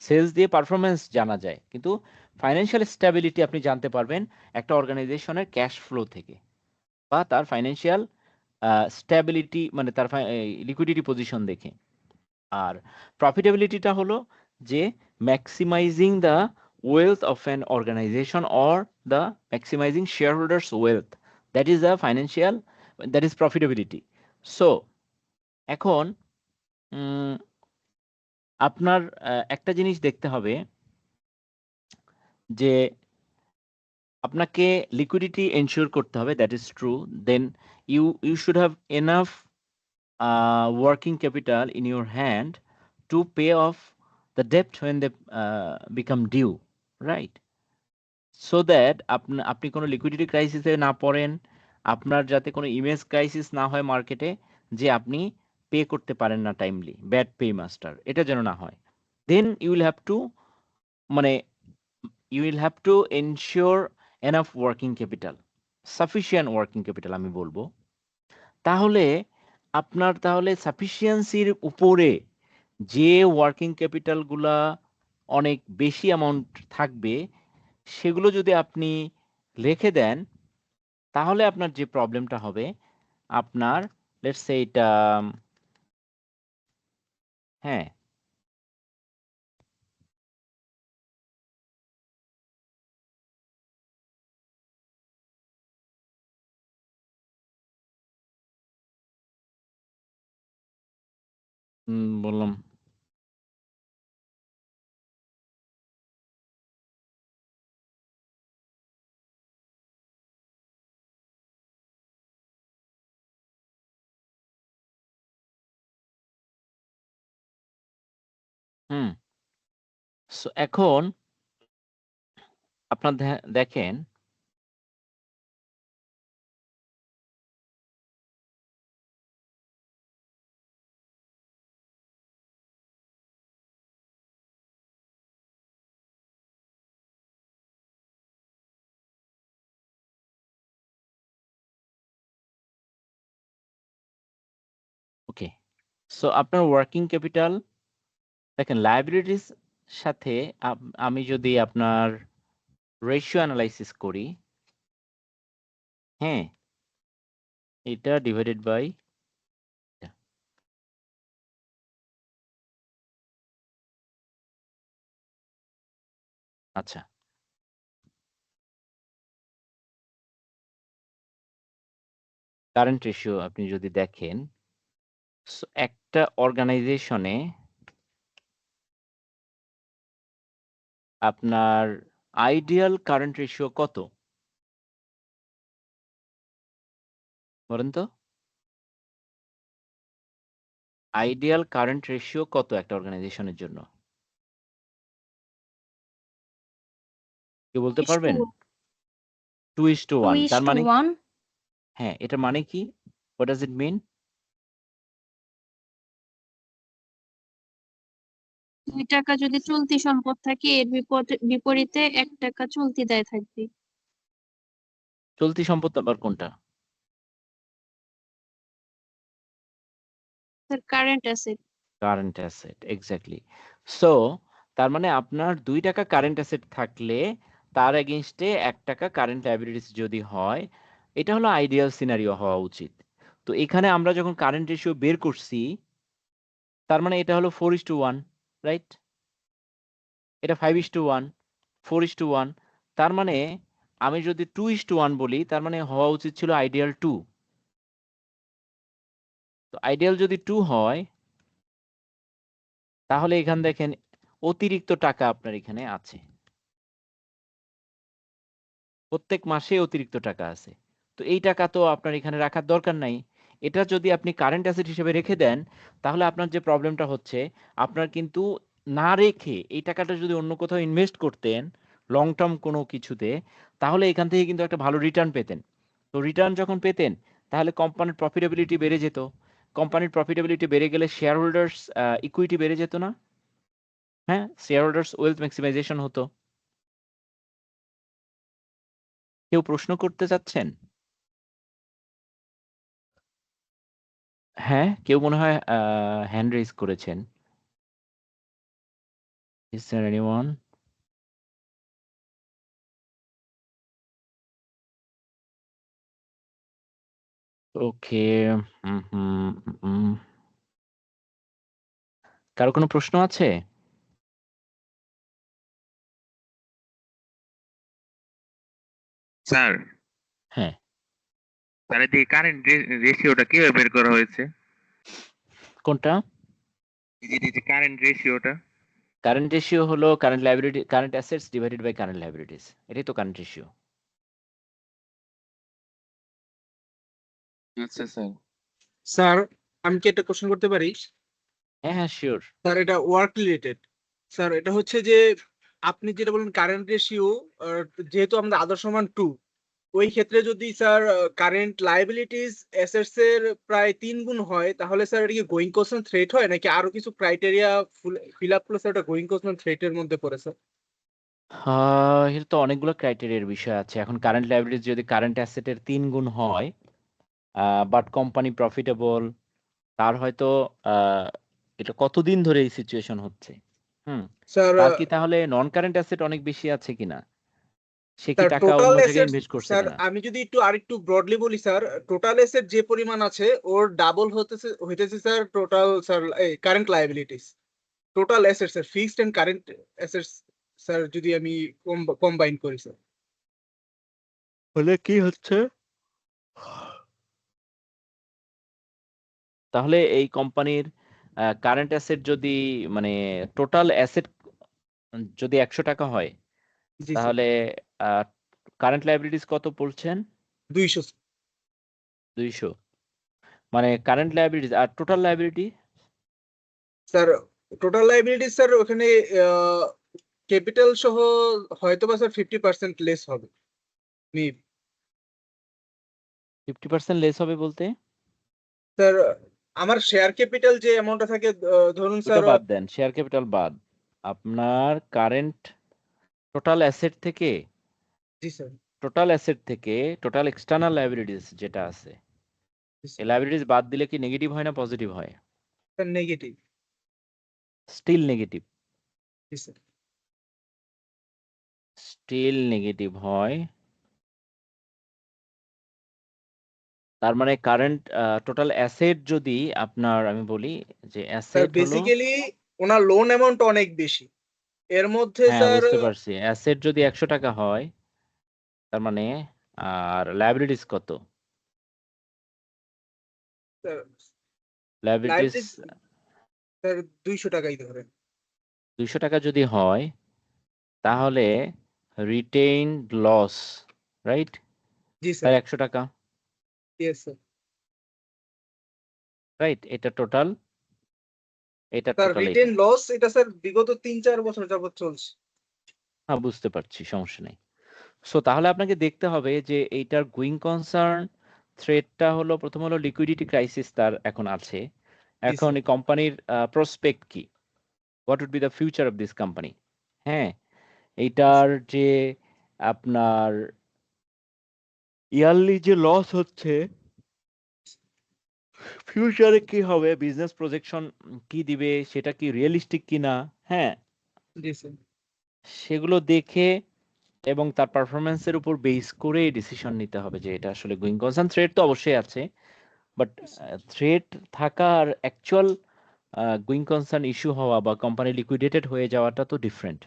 সেলস দিয়ে পারফরমেন্স জানা যায়, কিন্তু ফাইন্যান্সিয়াল স্ট্যাবিলিটি আপনি জানতে পারবেন একটা অর্গানাইজেশনের ক্যাশ ফ্লো থেকে বা তার ফাইন্যান্সিয়াল স্ট্যাবিলিটি মানে তার লিকুইডিটি পজিশন দেখে। আর প্রফিটেবিলিটিটা হলো যে maximising the wealth of an organisation or the maximising shareholders wealth, that is the financial, that is profitability. So এখন আপনার একটা জিনিস দেখতে হবে যে আপনাকে লিকুইডিটি এনশিওর করতে হবে, that is true. Then you should have enough working capital in your hand to pay off the debt when they become due, right? So that আপনি কোনো লিকুইডিটি ক্রাইসিসে না পড়েন, আপনার যাতে কোনো ইমেজ ক্রাইসিস না হয় মার্কেটে যে আপনি পে করতে পারেন না টাইমলি, ব্যাড পে মাস্টার, এটা যেন না হয়। Then you will have to মানে you will have to ensure enough working capital, sufficient working capital আমি বলবো। তাহলে আপনার সাফিসিয়েন্সির উপরে যে ওয়ার্কিং ক্যাপিটালগুলা অনেক বেশি অ্যামাউন্ট থাকবে সেগুলো যদি আপনি রেখে দেন তাহলে আপনার যে প্রবলেমটা হবে, আপনার লেটস সে এটা হ্যাঁ বললাম হুম। সো এখন আপনার দেখেন ওকে, সো আপনার ওয়ার্কিং ক্যাপিটাল দেখেন লায়াবিলিটিস সাথে আমি যদি আপনার রেশিও অ্যানালাইসিস করি, হ্যাঁ, এটা ডিভাইডেড বাই আচ্ছা, কারেন্ট রেশিও আপনি যদি দেখেন, so একটা অর্গানাইজেশনে আপনার আইডিয়াল কারেন্ট রেশিও কত বলেন তো? আইডিয়াল কারেন্ট রেশিও কত একটা অর্গানাইজেশনের জন্য? কেউ বলতে পারবেন? 2:1, তার মানে 2:1 হ্যাঁ, এটা মানে কি? হোয়াট ডাজ ইট মিন? 2 টাকা যদি চলতি সম্পদ থাকে এর বিপরীতে 1 টাকা চলতি দায় থাকবে। চলতি সম্পদ আবার কোনটা? Sir current asset. Current asset, exactly. So তার মানে আপনার 2 টাকা কারেন্ট অ্যাসেট থাকলে তার এগেইনস্টে 1 টাকা কারেন্ট লায়াবিলিটিস যদি হয়, এটা হলো আইডিয়াল সিনারিও হওয়া উচিত। তো এখানে আমরা যখন কারেন্ট রেশিও বের করছি, তার মানে এটা হলো 4:1, রাইট? এটা 5:1, 4:1, তার মানে আমি যদি 2:1 বলি, তার মানে হওয়া উচিত ছিল আইডিয়াল 2। তো আইডিয়াল যদি 2 হয়, তাহলে এখানে দেখেন অতিরিক্ত টাকা আপনার এখানে আছে। প্রত্যেক মাসে অতিরিক্ত টাকা আছে। তো এই টাকা তো আপনার এখানে রাখার দরকার নাই। এটা যদি আপনি কারেন্ট অ্যাসেট হিসেবে রেখে দেন, তাহলে আপনার যে প্রবলেমটা হচ্ছে, আপনার কিন্তু না রেখে এই টাকাটা যদি অন্য কোথাও ইনভেস্ট করতেন, লং টার্ম কোনো কিছুতে, তাহলে এখান থেকে কিন্তু একটা ভালো রিটার্ন পেতেন। তো রিটার্ন যখন পেতেন, তাহলে কোম্পানির প্রফিটেবিলিটি বেড়ে যেত। কোম্পানির প্রফিটেবিলিটি বেড়ে গেলে শেয়ার হোল্ডার্স ইকুইটি বেড়ে যেত না? হ্যাঁ? শেয়ার হোল্ডার্স ওয়েলথ ম্যাক্সিমাইজেশন হতো। কেউ প্রশ্ন করতে চাচ্ছেন? হ্যাঁ, কেউ মনে হয় হ্যান্ড রেইজ করেছেন। Is there anyone? ওকে। হুম, হুম, হুম। কারো কোনো প্রশ্ন আছে? স্যার, হ্যাঁ, তাহলে এই কারেন্ট রেশিওটা কিভাবে বের করা হয়েছে? কোনটা? এই যে কারেন্ট রেশিওটা। কারেন্ট রেশিও হলো current liability, current assets divided by current liabilities. এটাই তো কারেন্ট রেশিও। আচ্ছা স্যার। স্যার আমি কি একটা কোশ্চেন করতে পারি? হ্যাঁ, হ্যাঁ, শিওর। স্যার এটা ওয়ার্ক রিলেটেড। স্যার এটা হচ্ছে যে আপনি যেটা বলেন কারেন্ট রেশিও, যেহেতু আমাদের আদর্শ মান 2, ওই ক্ষেত্রে যদি স্যার কারেন্ট লায়াবিলিটিস অ্যাসেটস এর প্রায় 3 গুণ হয়, তাহলে স্যার এটা কি গোয়িং কনসার্ন থ্রেট হয় নাকি আরো কিছু ক্রাইটেরিয়া ফিল আপ করলে স্যার এটা গোয়িং কনসার্ন থ্রেটের মধ্যে পড়ে স্যার? এটা তো অনেকগুলো ক্রাইটেরিয়ার বিষয় আছে। এখন কারেন্ট লায়াবিলিটিস যদি কারেন্ট অ্যাসেটের 3 গুণ হয়, বাট কোম্পানি প্রফিটেবল, তার হয়তো এটা কতদিন ধরে এই সিচুয়েশন হচ্ছে? হুম। স্যার তার কি তাহলে নন কারেন্ট অ্যাসেট অনেক বেশি আছে কিনা? সে কি স্যার টাকা টোটাল অন্য জায়গায় অ্যাসেটস, ইনভেস্ট করছে স্যার কিনা? আমি যদি একটু আরেকটু ব্রডলি বলি স্যার, টোটাল অ্যাসেট যে পরিমাণ আছে ওর ডাবল হইতেছে sir total sir current liabilities. Total assets sir, fixed and current assets sir, যদি আমি কম্বাইন করি স্যার। হলে কি হচ্ছে? তাহলে এই কোম্পানির কারেন্ট অ্যাসেট যদি মানে টোটাল অ্যাসেট যদি 100 টাকা হয়, জি স্যার। তাহলে কারেন্ট লায়াবিলিটিস কত বলছেন? 200 200। মানে কারেন্ট লায়াবিলিটিস আর total liability? Sir total liability sir ওখানে ক্যাপিটাল সহ হয়তো বা স্যার 50% লেস হবে মেবি 50% লেস হবে বলতে? স্যার আমার শেয়ার ক্যাপিটাল যে অ্যামাউন্টটা থাকে ধরুন ওটা স্যার বাদ দেন, শেয়ার ক্যাপিটাল বাদ। আপনার কারেন্ট টোটাল অ্যাসেট থেকে জি স্যার টোটাল এক্সটার্নাল লায়াবিলিটিস যেটা আছে, এই লায়াবিলিটিস বাদ দিলে কি নেগেটিভ হয় না পজিটিভ হয়? Sir negative still negative. জি স্যার স্টিল নেগেটিভ হয়। তার মানে কারেন্ট টোটাল অ্যাসেট যদি আপনার, আমি বলি যে স্যার অ্যাসেট হলো, বেসিক্যালি ওনার লোন অ্যামাউন্ট অনেক বেশি এর মধ্যে হ্যাঁ স্যার বুঝতে পারছি, অ্যাসেট যদি 100 টাকা হয় তার মানে, আর লায়াবিলিটিস কত? লায়াবিলিটিস লাইবিলিটি স্যার 200 টাকাই ধরেন 200 টাকা যদি হয় তাহলে রিটেইনড লস, রাইট, জি তার স্যার 100 টাকা, ইয়েস স্যার রাইট? এটা টোটাল স্যার এটা। রিটেন লস এটা স্যার বিগত 3-4 বছর যাবত চলছে হ্যাঁ বুঝতে পারছি, সমস্যা নেই। সো তাহলে আপনাকে দেখতে হবে যে এইটার গোয়িং কনসার্ন থ্রেটটা হলো, প্রথম হলো লিকুইডিটি ক্রাইসিস তার এখন আছে। জি এখন স্যার এই কোম্পানির প্রসপেক্ট কি, what would be the future of this company. হ্যাঁ, এইটার যে আপনার ইয়ারলি যে লস হচ্ছে, ফিউচারে কি হবে, বিজনেস প্রজেকশন কি দিবে, সেটা কি রিয়েলিস্টিক কিনা, হ্যাঁ, জি স্যার সেগুলো দেখে এবং তার পারফরম্যান্সের উপর বেস করে ডিসিশন নিতে হবে যে এটা আসলে গোয়িং কনসার্ন। থ্রেট তো অবশ্যই আছে, বাট থ্রেট থাকা আর অ্যাকচুয়াল গোয়িং কনসার্ন ইস্যু হওয়া বা কোম্পানি লিকুইডেটেড হয়ে যাওয়াটা তো ডিফারেন্ট।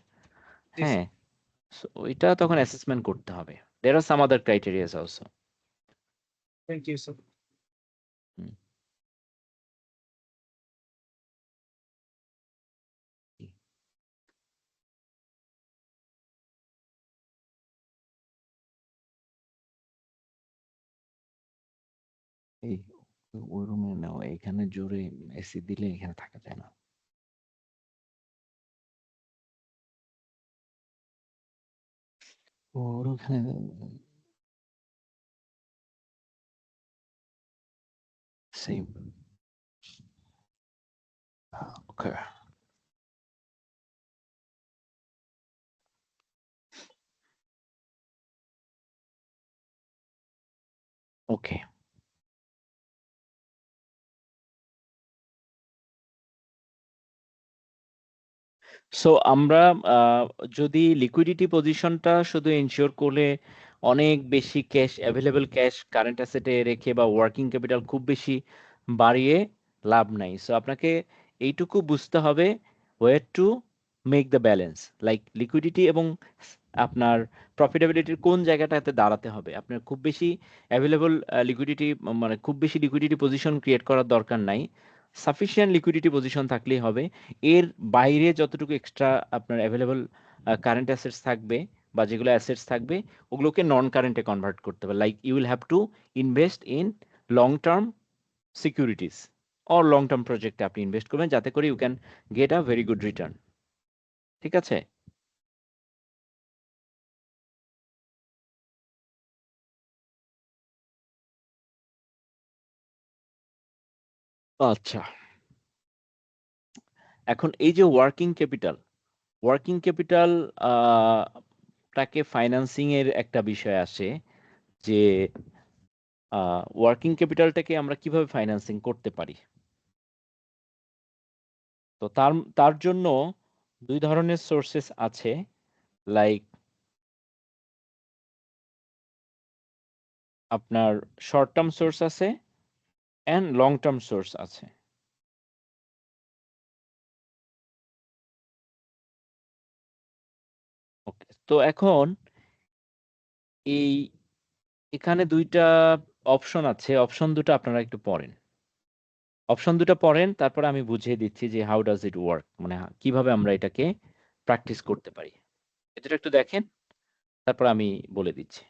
জি হ্যাঁ, স্যার সো ওইটা তখন অ্যাসেসমেন্ট করতে হবে। দেয়ার আর সাম আদার criterias also. Thank you sir এই ওই রুমে নাও, এখানে জোরে এসি দিলে এখানে থাকা যায় না। ওর ওখানে সেম। ওকে, ওকে। সো আমরা যদি লিকুইডিটি পজিশনটা শুধু এনশিওর করলে, অনেক বেশি ক্যাশ, অ্যাভেলেবল ক্যাশ কারেন্ট অ্যাসেটে রেখে বা ওয়ার্কিং ক্যাপিটাল খুব বেশি বাড়িয়ে লাভ নাই। সো আপনাকে এইটুকু বুঝতে হবে way to make the balance, like liquidity এবং আপনার প্রফিটেবিলিটির কোন জায়গাটাতে দাঁড়াতে হবে। আপনার খুব বেশি অ্যাভেলেবল লিকুইডিটি, মানে খুব বেশি লিকুইডিটি পজিশন ক্রিয়েট করার দরকার নাই, সাফিসিয়েন্ট লিকুইডিটি পজিশন থাকলেই হবে। এর বাইরে যতটুকু এক্সট্রা আপনার অ্যাভেলেবল কারেন্ট অ্যাসেটস থাকবে বা যেগুলো অ্যাসেটস থাকবে, ওগুলোকে নন কারেন্টে কনভার্ট করতে হবে। Like you will have to invest in long term securities or long term প্রজেক্টে আপনি ইনভেস্ট করবেন, যাতে করে you can get a very good return. ঠিক আছে? আচ্ছা, এখন এই যে ওয়ার্কিং ক্যাপিটাল টাকে ফাইন্যান্সিং এর একটা বিষয় আসে যে ওয়ার্কিং ক্যাপিটালটাকে আমরা কিভাবে ফাইন্যান্সিং করতে পারি। তো তার জন্য দুই ধরনের সোর্সেস আছে, লাইক আপনার শর্ট টার্ম সোর্স আছে অ্যান্ড লং টার্ম সোর্স আছে। ওকে, তো এখন এই এখানে দুইটা অপশন আছে, অপশন দুটো আপনারা একটু পড়েন। তারপরে আমি বুঝিয়ে দিচ্ছি যে হাউ ডাজ ইট ওয়ার্ক, মানে কিভাবে আমরা এটাকে প্র্যাকটিস করতে পারি। এটা একটু দেখেন, তারপর আমি বলে দিচ্ছি।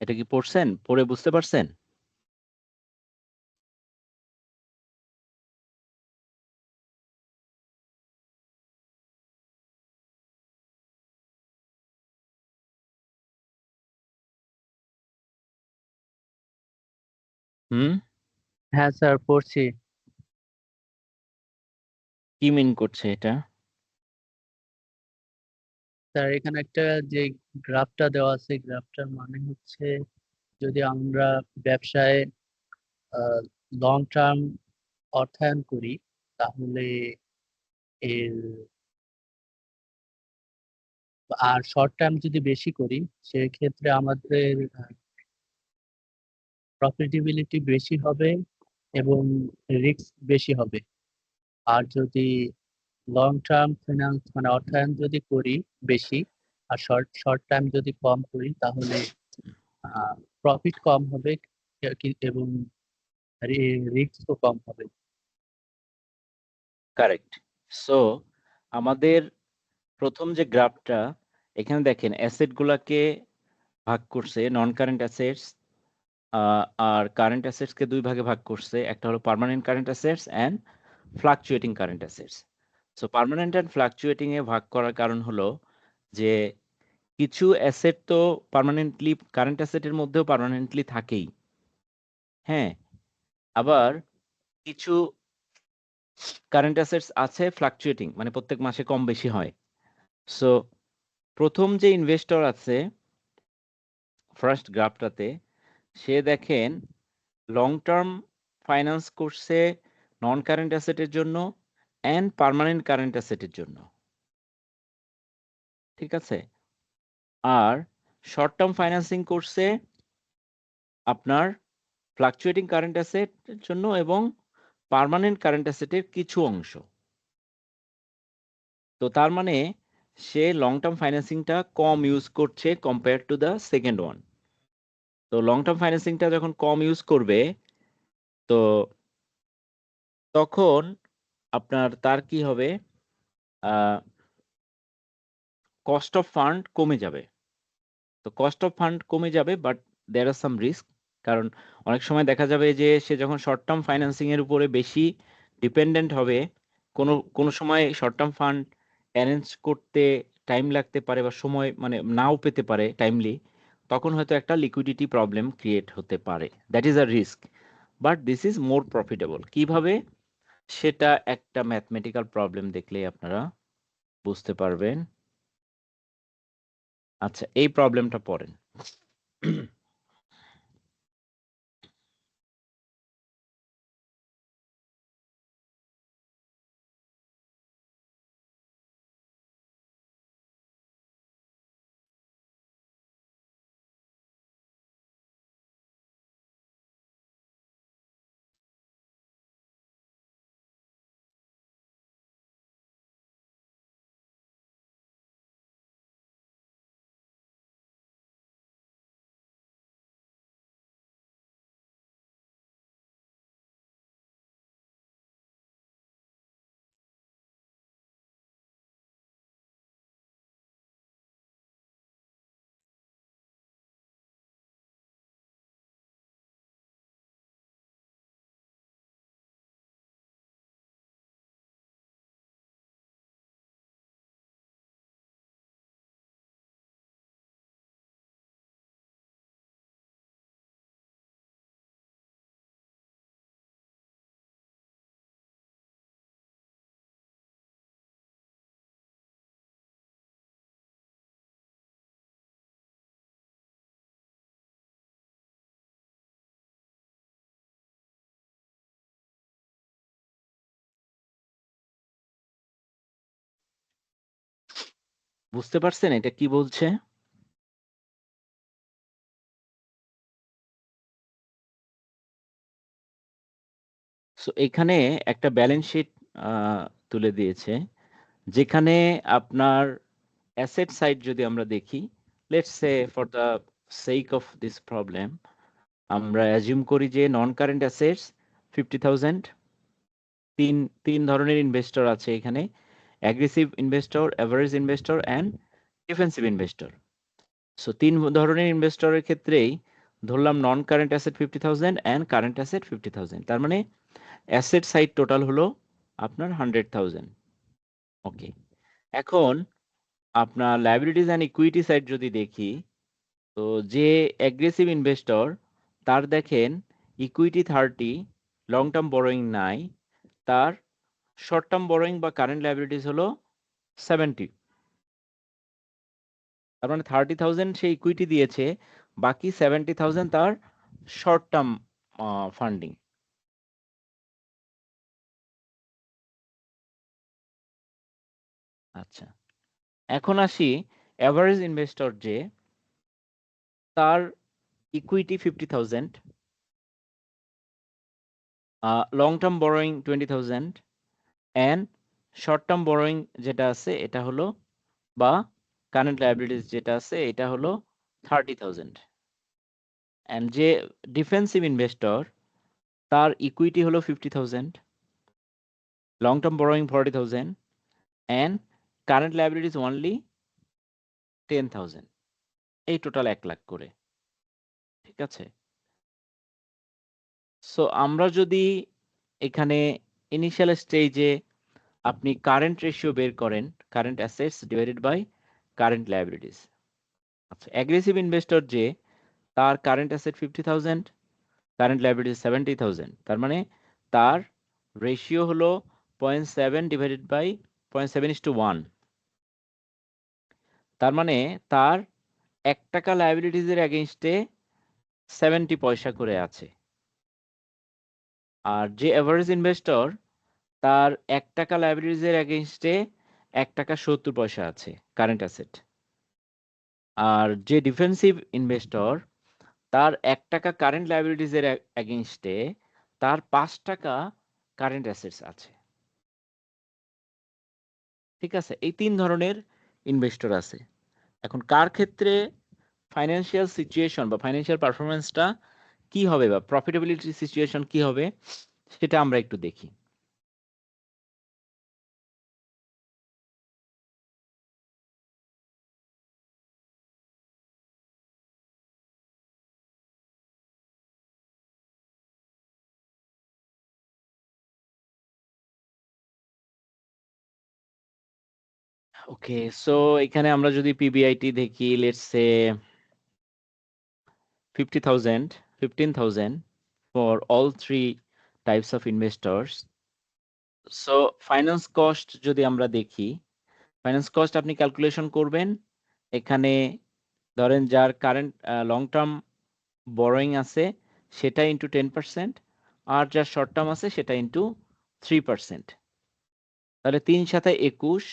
এটা কি পড়ছেন, পড়ে বুঝতে পারছেন? হুম, হ্যাঁ স্যার, পড়ছি। কি মিন করছে এটা? স্যার এখানে একটা যে গ্রাফটা দেওয়া আছে, গ্রাফটার মানে হচ্ছে যদি আমরা ব্যবসায় লং টার্ম অর্থায়ন করি তাহলে এর, আর শর্ট টার্ম যদি বেশি করি সেক্ষেত্রে আমাদের প্রফিটেবিলিটি বেশি হবে এবং রিস্ক বেশি হবে। আর যদি লং টার্ম ফিনান্স মানে অর্থায়ন যদি করি বেশি আর শর্ট শর্ট টার্ম যদি কম করি তাহলে প্রফিট কম হবে এবং রিস্কও কম হবে। কারেক্ট। সো আমাদের প্রথম যে গ্রাফটা, এখানে দেখেন অ্যাসেট গুলাকে ভাগ করছে, নন কারেন্ট অ্যাসেটস আর কারেন্ট অ্যাসেটস কে দুই ভাগে ভাগ করছে। একটা হলো permanent current assets and fluctuating current assets. So permanent and fluctuating এ ভাগ করার কারণ হলো যে কিছু অ্যাসেট তো পার্মানেন্টলি কারেন্ট অ্যাসেটের মধ্যেও পার্মানেন্টলি থাকেই, হ্যাঁ, আবার কিছু কারেন্ট অ্যাসেটস আছে ফ্লাকচুয়েটিং, মানে প্রত্যেক মাসে কম বেশি হয়। সো প্রথম যে ইনভেস্টর আছে ফার্স্ট গ্রাফটাতে, সে দেখেন লং টার্ম ফাইন্যান্স করছে নন কারেন্ট অ্যাসেটের জন্য অ্যান্ড পার্মানেন্ট কারেন্ট অ্যাসেটের জন্য, ঠিক আছে। আর শর্ট টার্ম ফাইন্যান্সিং করছে আপনার ফ্লাকচুয়েটিং কারেন্ট অ্যাসেটের জন্য এবং পার্মানেন্ট কারেন্ট অ্যাসেটের কিছু অংশ। তো তার মানে সে লং টার্ম ফাইন্যান্সিংটা কম ইউজ করছে compare to the second one. তো লং টার্ম ফাইন্যান্সিংটা যখন কম ইউজ করবে, তো তখন আপনার তার কি হবে, কস্ট অফ ফান্ড কমে যাবে। তো কস্ট অফ ফান্ড কমে যাবে, but there R some risk. কারণ অনেক সময় দেখা যাবে যে সে যখন শর্ট টার্ম ফাইন্যান্সিং এর উপরে বেশি ডিপেন্ডেন্ট হবে, কোনো কোনো সময় শর্ট টার্ম ফান্ড অ্যারেঞ্জ করতে টাইম লাগতে পারে বা সময় মানে নাও পেতে পারে টাইমলি, তখন হয়তো একটা লিকুইডিটি প্রবলেম ক্রিয়েট হতে পারে। That is a risk, but this is more profitable. কিভাবে, সেটা একটা ম্যাথমেটিক্যাল প্রবলেম দেখলেই আপনারা বুঝতে পারবেন। আচ্ছা, এই প্রবলেমটা পড়েন। বুঝতে পারছেন এটা কি বলছে? সো এখানে একটা ব্যালেন্স শিট তুলে দিয়েছে, যেখানে আপনার অ্যাসেট সাইড যদি আমরা দেখি, let's say for the sake of this problem আমরা অ্যাজিউম করি যে নন কারেন্ট অ্যাসেটস 50,000। তিন ধরনের ইনভেস্টর আছে এখানে, aggressive investor, average investor and defensive investor. So তিন ধরনের ইনভেস্টরের ক্ষেত্রেই ধরলাম নন current asset 50,000 and current asset 50,000, তার মানে অ্যাসেট সাইড টোটাল হলো আপনার 100,000। ওকে, এখন আপনার লায়াবিলিটিস অ্যান্ড ইকুইটি সাইড যদি দেখি, তো যে অ্যাগ্রেসিভ ইনভেস্টর তার দেখেন ইকুইটি 30, লং টার্ম বরোয়িং নাই, তার শর্ট টার্ম বরোয়িং বা কারেন্ট লায়াবিলিটিস হলো 70। তার মানে 30,000 সে ইকুইটি দিয়েছে, বাকি 70,000 তার শর্ট টার্ম ফান্ডিং। আচ্ছা, এখন আসি অ্যাভারেজ ইনভেস্টর, যে তার equity 50,000, long term borrowing 20,000 and short term borrowing যেটা আছে এটা হলো, বা কারেন্ট লায়াবিলিটিস যেটা আছে এটা হলো 30,000। অ্যান্ড যে ডিফেন্সিভ ইনভেস্টর তার ইকুইটি হলো 50,000, long term borrowing 40,000 and current liabilities only 10,000, এই টোটাল 1 লাখ করে। ঠিক আছে, সো আমরা যদি এখানে ইনিশিয়াল স্টেজে আপনি কারেন্ট রেশিও বের করেন, current assets divided by current liabilities. আচ্ছা, অ্যাগ্রেসিভ ইনভেস্টর যে তার কারেন্ট অ্যাসেট 50,000, কারেন্ট লায়াবিলিটিস 70,000, তার মানে তার রেশিও হলো 0.7 ডিভাইডেড বাই 0.7:1। তার মানে তার 1 টাকা লায়াবিলিটিসের এগেইনস্টে 70 পয়সা করে আছে। আর যে এভারেজ ইনভেস্টর তার 1 টাকা লায়াবিলিটিসের এগেইনস্টে 1 টাকা 70 পয়সা আছে কারেন্ট অ্যাসেট। আর যে ডিফেন্সিভ ইনভেস্টর তার 1 টাকা কারেন্ট লায়াবিলিটিসের এগেইনস্টে তার 5 টাকা কারেন্ট অ্যাসেটস আছে। ঠিক আছে, এই 3 ধরনের ইনভেস্টর আছে। এখন কার ক্ষেত্রে ফাইন্যান্সিয়াল সিচুয়েশন বা ফাইন্যান্সিয়াল পারফরম্যান্সটা কি হবে বা প্রফিটেবিলিটি সিচুয়েশন কি হবে সেটা আমরা একটু দেখি। ওকে, সো এখানে আমরা যদি পিবিআইটি দেখি, let's say 50,000, 15,000 for all three types of investors. So finance cost যদি আমরা দেখি, ফাইন্যান্স কস্ট আপনি ক্যালকুলেশন করবেন, এখানে ধরেন যার কারেন্ট লং টার্ম বরোয়িং আছে সেটা ইন্টু 10%, আর যার শর্ট টার্ম আছে সেটা ইন্টু 3%, তাহলে 3 সাথে 21।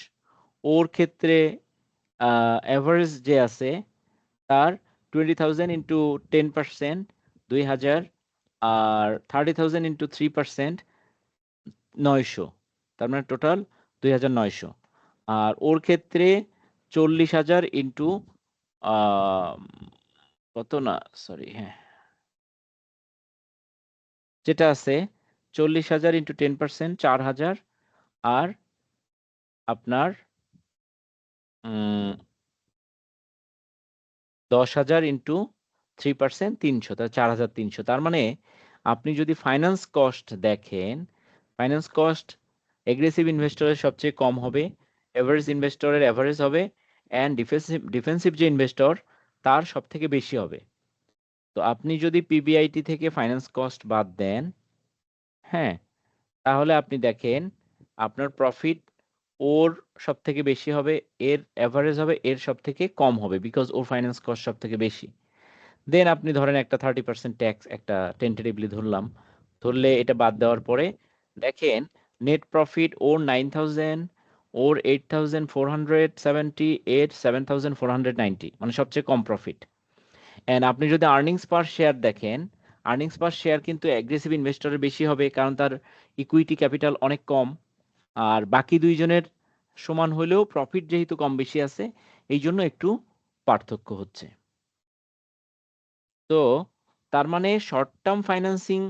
ওর ক্ষেত্রে অ্যাভারেজ যে আছে তার 20,000 ইন্টু 10% 2,000, আর 30,000 ইন্টু 3% 900, তার মানে টোটাল 2,900। আর ওর ক্ষেত্রে 40,000 ইন্টু কত না, সরি, হ্যাঁ যেটা আছে 40,000 ইন্টু 10% 4,000, আর আপনার 10,000 ইন্টু 3% 300, তাহলে 4,300। তার মানে আপনি যদি ফাইন্যান্স কস্ট দেখেন, ফাইন্যান্স কস্ট এগ্রেসিভ ইনভেস্টরের সবচেয়ে কম হবে, এভারেজ ইনভেস্টরের এভারেজ হবে, অ্যান্ড ডিফেন্সিভ যে ইনভেস্টর তার সব থেকে বেশি হবে। তো আপনি যদি পিবিআইটি থেকে ফাইন্যান্স কস্ট বাদ দেন, হ্যাঁ, তাহলে আপনি দেখেন আপনার প্রফিট ওর সব থেকে বেশি হবে, এর এভারেজ হবে, এর সব থেকে কম হবে, বিকজ ওর ফাইন্যান্স কস্ট সব থেকে বেশি। দেন আপনি ধরেন একটা 30% ট্যাক্স একটা টেন্টেটিভলি ধরলাম, ধরলে এটা বাদ দেওয়ার পরে দেখেন নেট প্রফিট ওর 9,000, ওর 8,470, 7,490, মানে সবচেয়ে কম প্রফিট। অ্যান্ড আপনি যদি আর্নিংস পার শেয়ার দেখেন, আর্নিংস পার শেয়ার কিন্তু অ্যাগ্রেসিভ ইনভেস্টরের বেশি হবে, কারণ তার ইকুইটি ক্যাপিটাল অনেক কম, আর বাকি দুইজনের সমান হলেও প্রফিট যেহেতু কম বেশি আছে এই জন্য একটু পার্থক্য হচ্ছে। তো তার মানে শর্ট টার্ম ফাইন্যান্সিং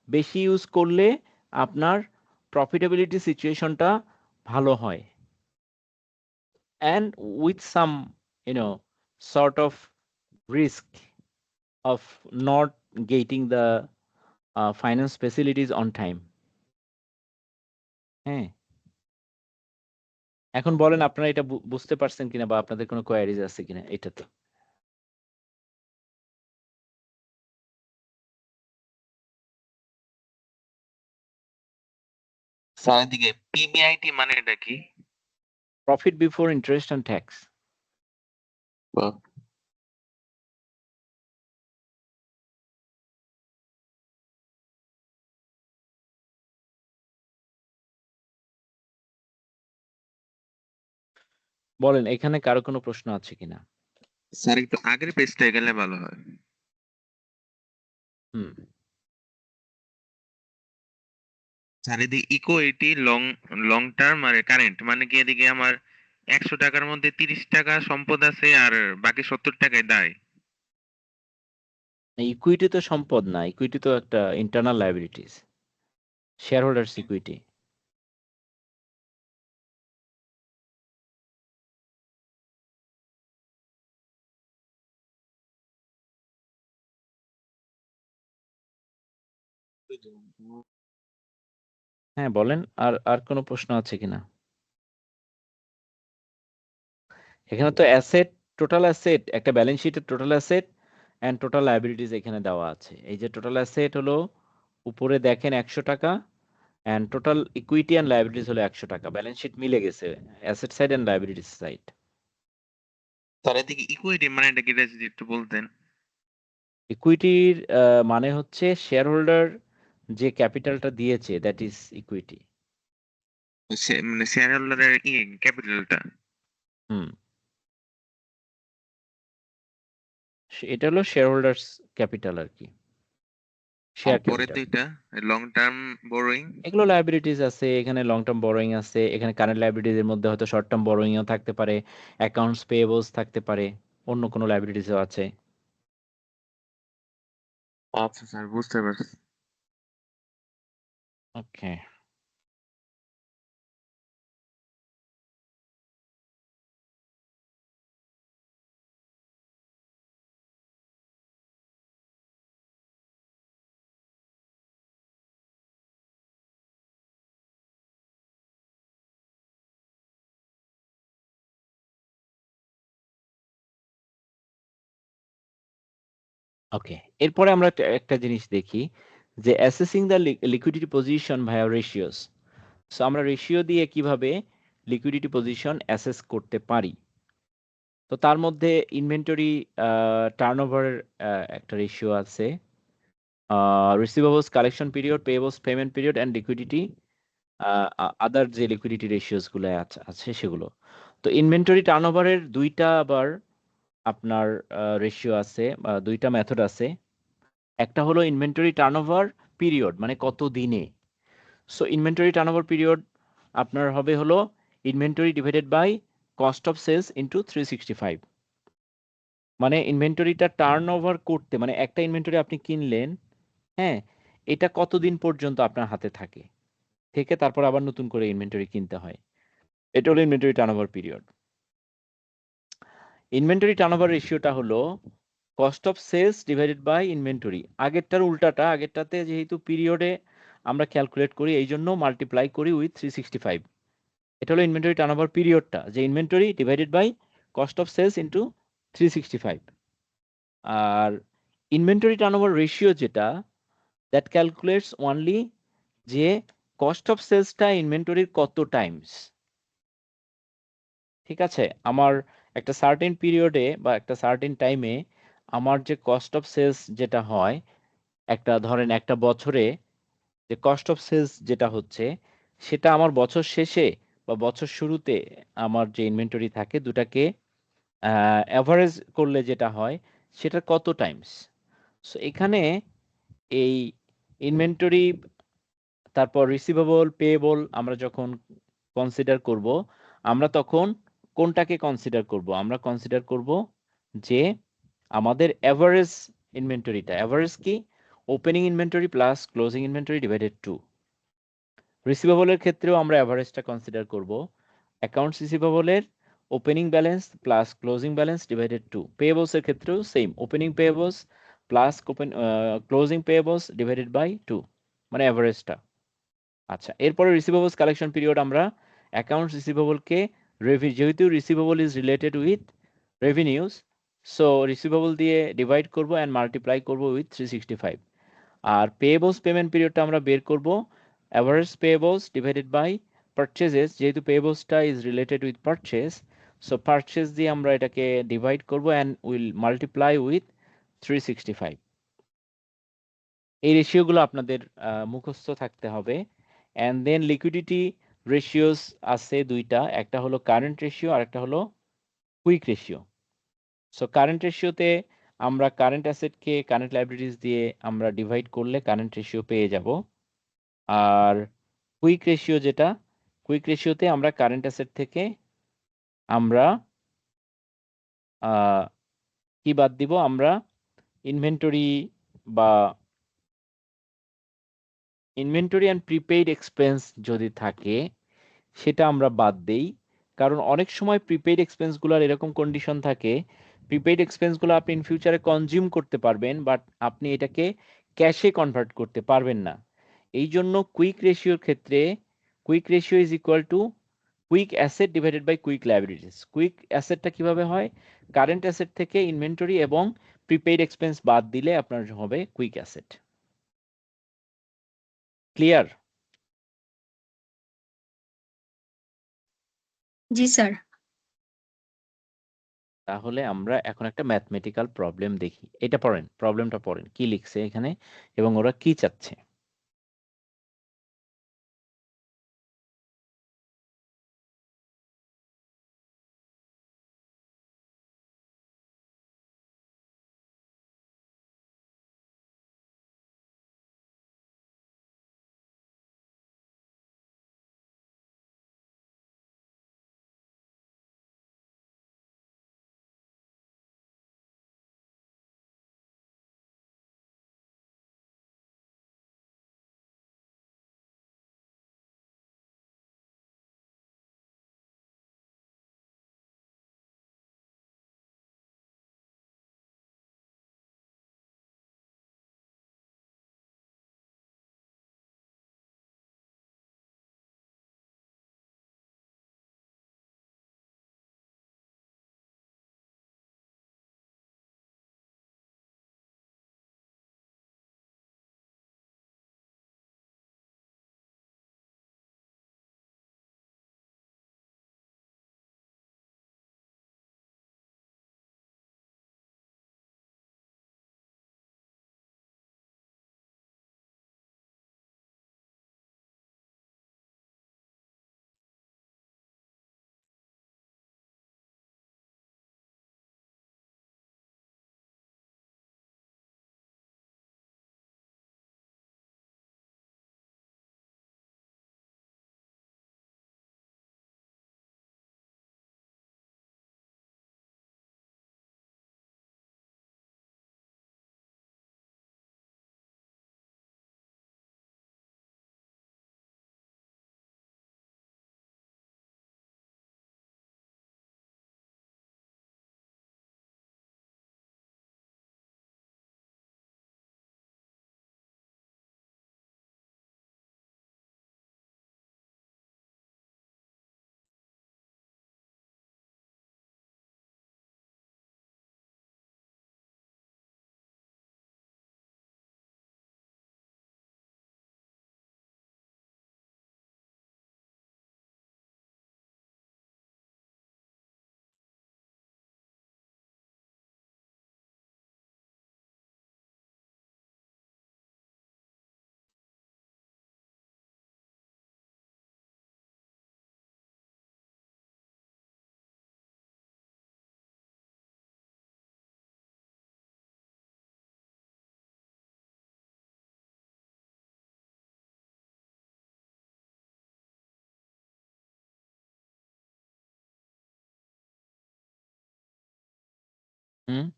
বেশি ইউজ করলে আপনার প্রফিটেবিলিটি সিচুয়েশনটা ভালো হয়, and with some sort of risk of not getting the finance facilities on time. হ্যাঁ, এখন বলেন আপনারা এটা বুঝতে পারছেন কিনা বা আপনাদের কোনো কোয়ারিজ আছে কিনা এটাতে। স্যার এদিকে পিবিআইটি মানে এটা কি? Profit before interest and tax. বলেন এখানে কারো কোনো প্রশ্ন আছে কিনা? স্যার একটু আগের পেজটায় গেলে ভালো হয়। হুম, স্যার এদিকে ইকুইটি লং টার্ম আর কারেন্ট মানে কি এদিকে আমার 100 টাকার মধ্যে 30 টাকা সম্পদ আছে আর বাকি 70 টাকায় দায়। ইকুইটি তো সম্পদ না, ইকুইটি তো একটা internal liabilities, share holders equity. হ্যাঁ বলেন, আর আর কোনো প্রশ্ন আছে কিনা? এখানে তো অ্যাসেট, টোটাল অ্যাসেট, একটা ব্যালেন্স শিটের total asset and total liabilities এখানে দেওয়া আছে। এই যে টোটাল অ্যাসেট হলো উপরে দেখেন 100 টাকা and total equity and liabilities হলো 100 টাকা। ব্যালেন্স শিট মিলে গেছে asset side and liabilities side. Sir এদিকে ইকুইটি মানে এটা কি, এটা যদি একটু বলতেন। ইকুইটির মানে হচ্ছে শেয়ার হোল্ডার যে ক্যাপিটালটা দিয়েছে, দ্যাট ইজ ইকুইটি। মানে শেয়ার হোল্ডারের ক্যাপিটালটা। হুম, এটা হলো শেয়ার হোল্ডার্স ক্যাপিটাল আর কি, আর শেয়ার পরের ক্যাপিটাল। দুইটা লং টার্ম বোরোইং। এগুলো লায়াবিলিটিস আছে, এখানে লং টার্ম বরোয়িং আছে, এখানে কারেন্ট লায়াবিলিটিস এর মধ্যে হয়তো শর্ট টার্ম বরোয়িংও থাকতে পারে, অ্যাকাউন্টস পেয়েবলস থাকতে পারে, অন্য কোনো লায়াবিলিটিসও আছে। আচ্ছা স্যার বুঝতে পারছি। ওকে, ওকে। এরপরে আমরা একটা একটা জিনিস দেখি যে assessing the liquidity position via ratios. So আমরা রেশিও দিয়ে কিভাবে লিকুইডিটি পজিশন অ্যাসেস করতে পারি। তো তার মধ্যে ইনভেন্টরি টার্নওভারের একটা রেশিও আছে, receivables collection period, payables payment period and liquidity other যে লিকুইডিটি রেশিওস গুলো আছে সেগুলো। তো ইনভেন্টরি টার্নওভারের দুইটা আবার আপনার রেশিও আছে বা দুইটা মেথড আছে। একটা হলো ইনভেন্টরি টার্নওভার পিরিয়ড, মানে কত দিনে। সো ইনভেন্টরি টার্নওভার পিরিয়ড আপনার হবে হলো inventory divided by cost of sales into 365। মানে ইনভেন্টরিটা টার্নওভার করতে, মানে একটা ইনভেন্টরি আপনি কিনলেন, হ্যাঁ, এটা কতদিন পর্যন্ত আপনার হাতে থাকে, থেকে তারপর আবার নতুন করে ইনভেন্টরি কিনতে হয়। এটা হলো inventory turnover period. Inventory turnover রেশিওটা হলো cost of sales divided by inventory. আগেরটার উল্টাটা, আগেরটাতে যেহেতু পিরিয়ডে আমরা ক্যালকুলেট করি এই জন্য মাল্টিপ্লাই করি উইথ 365। এটা হলো ইনভেন্টরি টার্নওভার পিরিয়ডটা, যে inventory divided by cost of sales into 365। আর ইনভেন্টরি টার্নওভার রেশিও যেটা, দ্যাট ক্যালকুলেটস অনলি যে কস্ট অফ সেলসটা ইনভেন্টরির কত টাইমস। ঠিক আছে, আমার একটা সার্টেন পিরিয়ডে বা একটা সার্টেন টাইমে আমার যে কস্ট অফ সেলস যেটা হয়, একটা ধরেন একটা বছরে যে কস্ট অফ সেলস যেটা হচ্ছে, সেটা আমার বছর শেষে বা বছর শুরুতে আমার যে ইনভেন্টরি থাকে দুটাকে অ্যাভারেজ করলে যেটা হয় সেটা কত টাইমস। সো এখানে এই ইনভেন্টরি, তারপর রিসিভেবল, পেয়েবল আমরা যখন কনসিডার করব, আমরা তখন কোনটাকে কনসিডার করব? আমরা কনসিডার করব যে আমাদের অ্যাভারেজ ইনভেন্টরিটা। অ্যাভারেজ কি? Opening inventory plus closing inventory divided 2। রিসিভেবলের ক্ষেত্রেও আমরা অ্যাভারেজটা কনসিডার করব। অ্যাকাউন্টস রিসিভেবলের opening balance plus closing balance divided 2। পেয়েবলসের ক্ষেত্রেও same, opening payables plus closing payables divided by 2, মানে অ্যাভারেজটা। আচ্ছা, এরপরে রিসিভেবলস কালেকশন পিরিয়ড আমরা অ্যাকাউন্টস রিসিভেবলকে যেহেতু receivable is related with revenues, so receivable দিয়ে ডিভাইড করব অ্যান্ড মাল্টিপ্লাই করব উইথ 365। আর পেয়েবলস পেমেন্ট পিরিয়ডটা আমরা বের করব average payables divided by purchases, যেহেতু পেয়েবলসটা is related with purchase, so purchase দিয়ে আমরা এটাকে ডিভাইড করব অ্যান্ড উইল মাল্টিপ্লাই উইথ 365। এই রেশিওগুলো আপনাদের মুখস্থ থাকতে হবে। অ্যান্ড দেন লিকুইডিটি রেশিওস আছে দুইটা, একটা হলো কারেন্ট রেশিও আর একটা হলো কুইক রেশিও। সো কারেন্ট রেশিওতে আমরা কারেন্ট অ্যাসেটকে কারেন্ট লাইবিলিটিস দিয়ে আমরা ডিভাইড করলে কারেন্ট রেশিও পেয়ে যাব। আর কুইক রেশিও যেটা, কুইক রেশিওতে আমরা কারেন্ট অ্যাসেট থেকে আমরা কি বাদ দিব, আমরা ইনভেন্টরি অ্যান্ড প্রিপেইড এক্সপেন্স যদি থাকে সেটা আমরা বাদ দেই। কারণ অনেক সময় প্রিপেইড এক্সপেন্সগুলোর এরকম কন্ডিশন থাকে, প্রিপেইড এক্সপেন্সগুলো আপনি ইন ফিউচারে কনজিউম করতে পারবেন, বাট আপনি এটাকে ক্যাশে কনভার্ট করতে পারবেন না। এই জন্য কুইক রেশিওর ক্ষেত্রে quick ratio is equal to quick asset divided by quick liabilities. Quick অ্যাসেটটা কিভাবে হয়, কারেন্ট অ্যাসেট থেকে ইনভেন্টরি এবং প্রিপেইড এক্সপেন্স বাদ দিলে আপনার হবে কুইক অ্যাসেট। ক্লিয়ার? জি স্যার। তাহলে আমরা এখন একটা ম্যাথমেটিক্যাল প্রবলেম দেখি। এটা পড়েন, প্রবলেমটা পড়েন কি লিখছে এখানে এবং ওরা কি চাচ্ছে।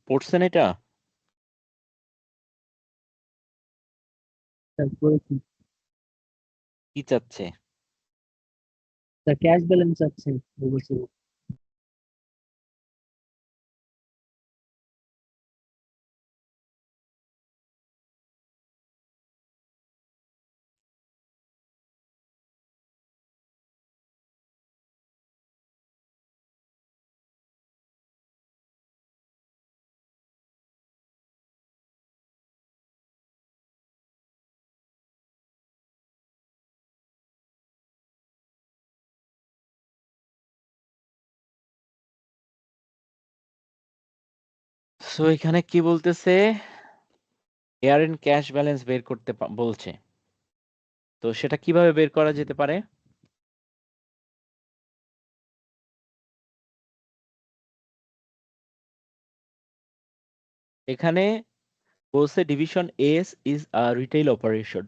পড়ছেন এটা? স্যার করেছি। কি চাচ্ছে? স্যার ক্যাশ ব্যালেন্স আছে অবশ্যই। সো এখানে কি বলতেছে, ইয়ার এন্ড ক্যাশ ব্যালেন্স বের করতে বলছে। তো সেটা কিভাবে বের করা যেতে পারে? এখানে বলছে division S is a retail operation.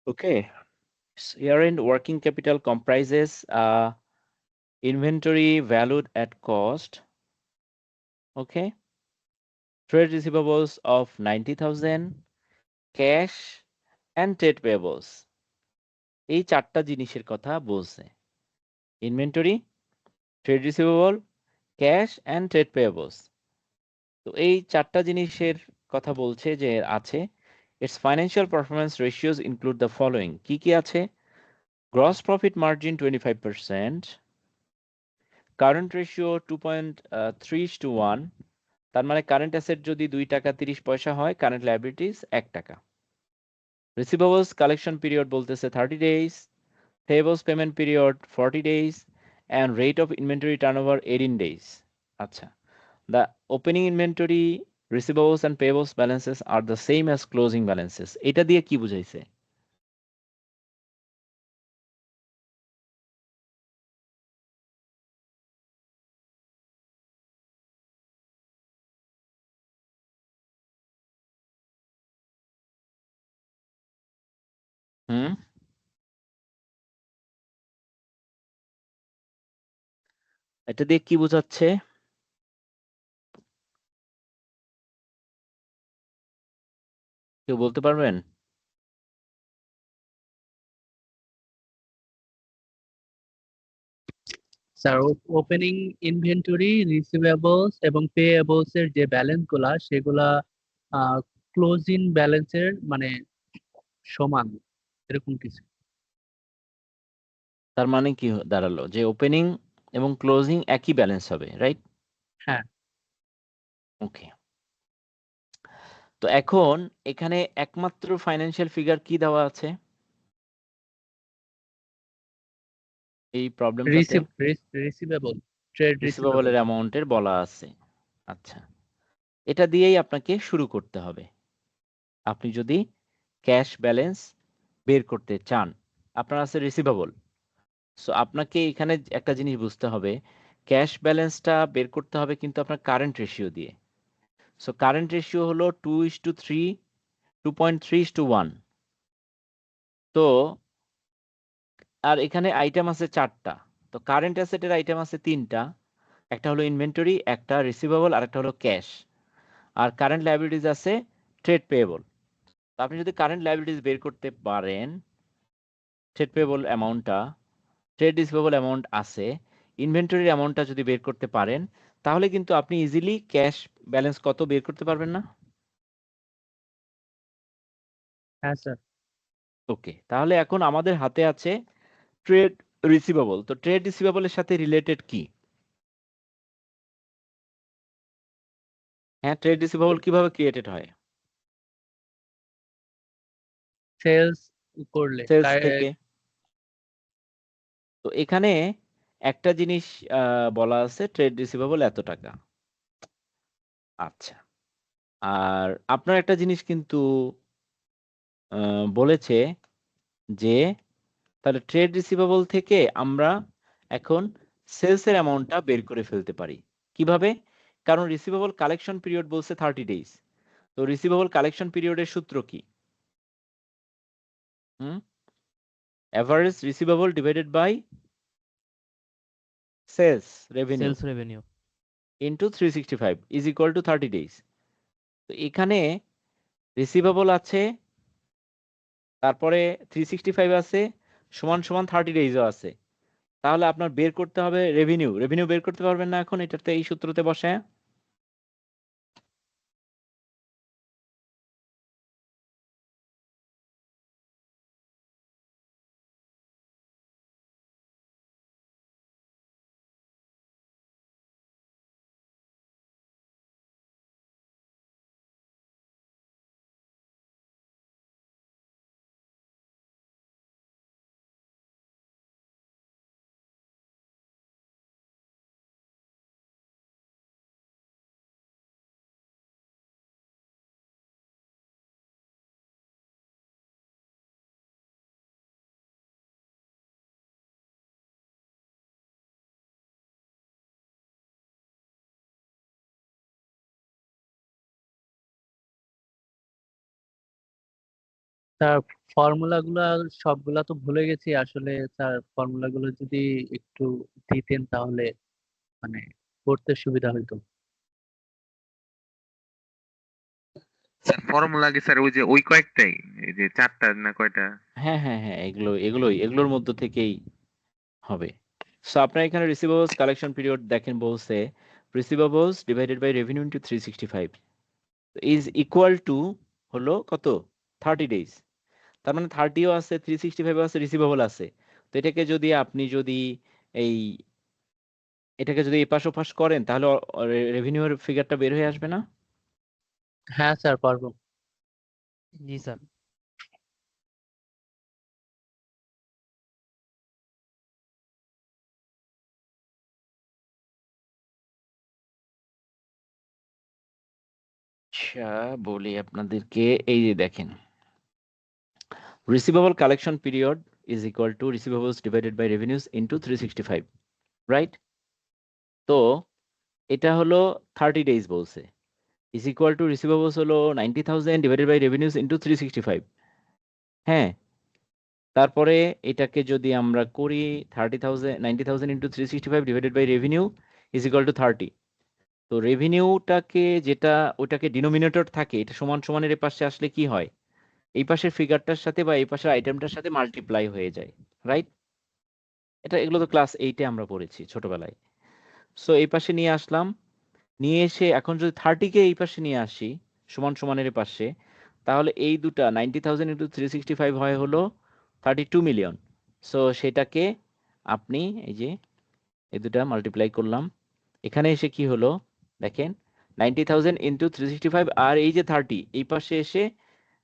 Okay, year-end working capital comprises inventory valued at cost, okay, trade receivables of 90,000, cash and trade payables. এই চারটা জিনিসের কথা বলছে, inventory, trade receivable, cash and trade payables. তো এই চারটা জিনিসের কথা বলছে যে আছে, it's financial performance ratios include the following. কি কি আছে? Gross profit margin 25%, current ratio 2.3:1, তার মানে কারেন্ট অ্যাসেট যদি 2 টাকা 30 পয়সা হয়, কারেন্ট লায়াবিলিটিস 1 টাকা। রিসিভেবলস কালেকশন পিরিয়ড বলতেছে 30 days, payables payment period 40 days, and rate of inventory turnover 18 days. আচ্ছা, the opening inventory, receivables and payables balances are the same as closing balances. এটা দিয়ে কি বুঝাইছে? হুম, এটা দিয়ে কি বোঝাচ্ছে? কেউ বলতে পারবেন? স্যার, ওপেনিং ইনভেন্টরি, রিসিভেবলস এবং পেয়েবলস এর যে ব্যালেন্স গুলা সেগুলা ক্লোজিং ব্যালেন্সের মানে সমান, এরকম কিছু। তার মানে কি দাঁড়ালো যে ওপেনিং এবং ক্লোজিং একই ব্যালেন্স হবে, রাইট? হ্যাঁ। ওকে, তো এখন এখানে একমাত্র ফাইন্যান্সিয়াল ফিগার কি দেওয়া আছে এই প্রবলেমটাতে? Receivable, trade receivable. রিসিভেবলের অ্যামাউন্টের বলা আছে। আচ্ছা, এটা দিয়েই আপনাকে শুরু করতে হবে আপনি যদি ক্যাশ ব্যালেন্স বের করতে চান। আপনার আছে রিসিভেবল, সো আপনাকে এখানে একটা জিনিস বুঝতে হবে, ক্যাশ ব্যালেন্সটা বের করতে হবে কিন্তু আপনার কারেন্ট রেশিও দিয়ে। সো কারেন্ট রেশিও হলো 2:3, 2.3:1। তো আর এখানে আইটেম আছে 4টা, তো কারেন্ট অ্যাসেটের আইটেম আছে 3টা, একটা হলো ইনভেন্টরি, একটা রিসিভেবল আর একটা হলো ক্যাশ। আর কারেন্ট লায়াবিলিটিস আছে ট্রেড পেয়েবল। আপনি যদি কারেন্ট লায়াবিলিটিস বের করতে পারেন, ট্রেড পেয়েবল অ্যামাউন্টটা, ট্রেড রিসিভেবল অ্যামাউন্ট আছে, ইনভেন্টরির অ্যামাউন্টটা যদি বের করতে পারেন, তাহলে কিন্তু আপনি ইজিলি ক্যাশ ব্যালেন্স কত বের করতে পারবেন না? হ্যাঁ স্যার। ওকে, তাহলে এখন আমাদের হাতে আছে ট্রেড রিসিভেবল। তো ট্রেড রিসিভেবলের সাথে রিলেটেড কি? হ্যাঁ, ট্রেড রিসিভেবল কিভাবে ক্রিয়েটেড হয়? সেলস করলে সেলস থেকে। তো এখানে একটা জিনিস বলা আছে, ট্রেড রিসিভেবল এত টাকা। আচ্ছা, আর আপনার একটা জিনিস কিন্তু বলেছে যে তাহলে ট্রেড রিসিভেবল থেকে আমরা এখন সেলসের অ্যামাউন্টটা বের করে ফেলতে পারি কিভাবে? কারণ রিসিভেবল কালেকশন পিরিয়ড বলছে 30 ডেজ। তো রিসিভেবল কালেকশন পিরিয়ডের সূত্র কি? Average receivable divided by sales revenue sales revenue into 365 is equal to 30 days. তো এখানে রিসিভেবল আছে, তারপরে 365 আছে, সমান সমান 30 ডেজও আছে। তাহলে আপনার বের করতে হবে রেভিনিউ। রেভিনিউ বের করতে পারবেন না এখন এটাতে, এই সূত্রতে বসায়? স্যার ফর্মুলা গুলা সবগুলা তো ভুলে গেছি আসলে। স্যার ফর্মুলা গুলো যদি একটু দিতেন তাহলে মানে করতে সুবিধা হইতো। স্যার ফর্মুলা কি স্যার ওই যে ওই কয়েকটাই, এই যে চারটা না কয়টা? হ্যাঁ হ্যাঁ হ্যাঁ, এগুলোর মধ্য থেকেই হবে। সো আপনার এখানে রিসিভেবলস কালেকশন পিরিয়ড দেখেন বলছে receivables divided by revenue into 365 is equal to হলো কত 30 ডেজ। তার মানে 30ও আছে 365 আছে রিসিভেবল আছে। তো এটাকে যদি আপনি যদি এই এটাকে যদি এপাশ ওপাশ করেন তাহলে রেভিনিউর ফিগারটা বের হয়ে আসবে না? হ্যাঁ স্যার পারবো। জি স্যার। আচ্ছা বলি আপনাদেরকে, এই যে দেখেন receivable collection period is equal to receivables divided by revenues into 365, right? তো এটা হলো 30 ডেজ বলছে, ইজ ইকুয়াল টু রিসিভেবলস হলো 90,000 ডিভাইডেড বাই রেভিনিউস ইন্টু 365। হ্যাঁ, তারপরে এটাকে যদি আমরা করি 90,000 into 365 divided by revenue is equal to 30। তো রেভিনিউটাকে যেটা ওটাকে ডিনোমিনেটর থাকে এটা সমান সমানের এ পাশে আসলে কি হয়, এই পাশের ফিগারটার সাথে বা এই পাশের আইটেমটার সাথে মাল্টিপ্লাই হয়ে যায়, রাইট? এগুলো তো ক্লাস 8-এ আমরা পড়েছি ছোটবেলায়। সো এই পাশে নিয়ে আসলাম, নিয়ে এসে এখন যদি 30-কে এই পাশে নিয়ে আসি সমান সমানের এ পাশে, তাহলে এই দুটা 90,000 ইন্টু 365 হয় হলো 32 মিলিয়ন। সো সেটাকে আপনি এই যে এই দুটা মাল্টিপ্লাই করলাম, এখানে এসে কি হলো দেখেন 90,000 ইন্টু 365 আর এই যে 30 এই পাশে এসে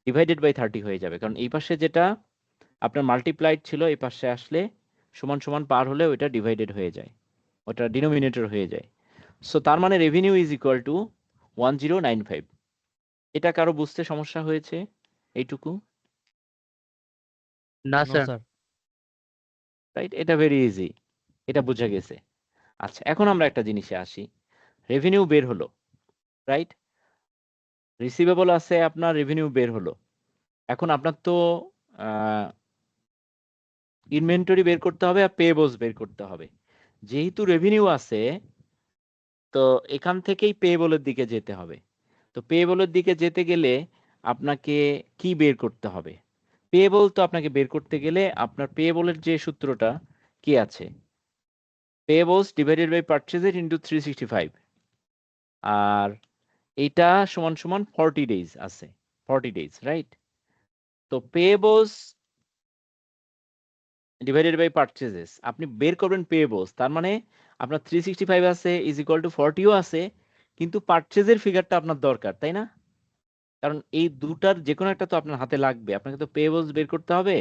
ডিভাইডেড বাই 30 হয়ে যাবে, কারণ এই পাশে যেটা আপনার মাল্টিপ্লাইড ছিল এই পাশে আসলে সমান সমান পার হলে ওটা ডিভাইডেড হয়ে যায়, ওটা ডিনোমিনেটর হয়ে যায়। সো তার মানে রেভিনিউ ইজ ইকুয়াল টু 1095। এটা কারো বুঝতে সমস্যা হয়েছে এইটুকু? না নো স্যার। স্যার। রাইট, এটা ভেরি ইজি, এটা বোঝা গেছে। আচ্ছা এখন আমরা একটা জিনিসে আসি, রেভিনিউ বের হলো, রাইট? রিসিভেবল আছে আপনার, রেভিনিউ বের হলো। এখন আপনার তো ইনভেন্টরি বের করতে হবে আর পেয়েবলস বের করতে হবে। যেহেতু রেভিনিউ আছে তো এখান থেকেই পেয়েবলের দিকে যেতে হবে। তো পেয়েবলের দিকে যেতে গেলে আপনাকে কি বের করতে হবে? পেয়েবল তো আপনাকে বের করতে গেলে আপনার পেয়েবলের যে সূত্রটা কি আছে, পেয়েবলস ডিভাইডেড বাই পারচেজেস ইন্টু 365, আর এইটা সমান সমান 40 ডেজ আছে, 40 ডেজ, রাইট? তো পেয়েবলস ডিভাইডেড বাই পারচেজেস আপনি বের করবেন পেয়েবলস, তার মানে আপনার 365 আছে ইজ ইকুয়াল টু 40ও আছে, কিন্তু পারচেজের ফিগারটা আপনার দরকার, তাই না? কারণ এই দুটার যে কোনো একটা তো আপনার হাতে লাগবে, আপনাকে তো পেয়েবলস বের করতে হবে,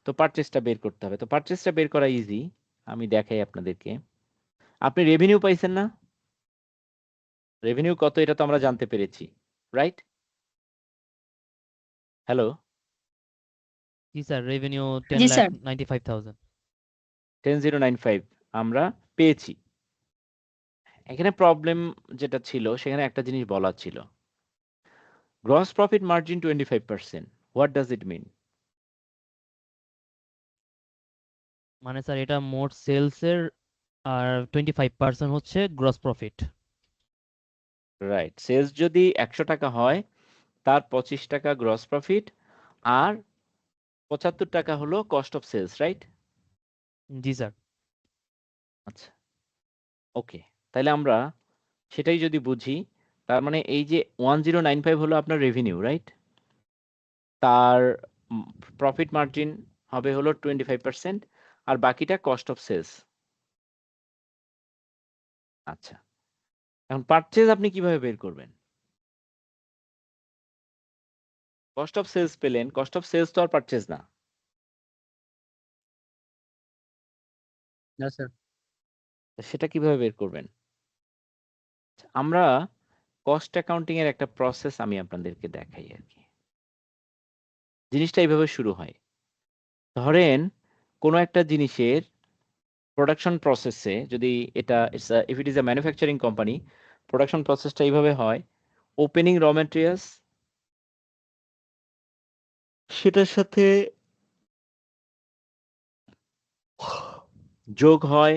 তো পারচেজটা বের করতে হবে। তো পারচেজটা বের করা ইজি, আমি দেখাই আপনাদেরকে। আপনি রেভিনিউ পাইছেন না? রেভিনিউ কত এটা তো আমরা জানতে পেরেছি, রাইট? হ্যালো, জি স্যার, রেভিনিউ জি স্যার। 10,95,000। 10095 আমরা পেয়েছি। এখানে প্রবলেম যেটা ছিল সেখানে একটা জিনিস বলা ছিল, gross profit margin 25%, what does it mean? মানে স্যার এটা মোট সেলস এর আর 25% হচ্ছে গ্রস প্রফিট। রাইট, সেলস যদি 100 টাকা হয় তার 25 টাকা গ্রস প্রফিট আর 75 টাকা হলো কস্ট অফ সেলস, রাইট? জি স্যার। আচ্ছা ওকে, তাহলে আমরা সেটাই যদি বুঝি, তার মানে এই যে 1095 হলো আপনার রেভিনিউ, রাইট? তার প্রফিট মার্জিন হবে হলো 25% আর বাকিটা কস্ট অফ সেলস। আচ্ছা এখন পারচেজ আপনি কিভাবে বের করবেন? কস্ট অফ সেলস পেলেন, কস্ট অফ সেলস তো আর পারচেজ না। না স্যার। সেটা কিভাবে বের করবেন? আমরা কস্ট অ্যাকাউন্টিং এর একটা প্রসেস আমি আপনাদেরকে দেখাই আর কি। জিনিসটা এইভাবে শুরু হয়, ধরেন কোনো একটা জিনিসের প্রোডাকশন প্রসেসে যদি এটা if it is a manufacturing company, production প্রসেসটা এইভাবে হয়, ওপেনিং র ম্যাটেরিয়ালস, সেটার সাথে যোগ হয়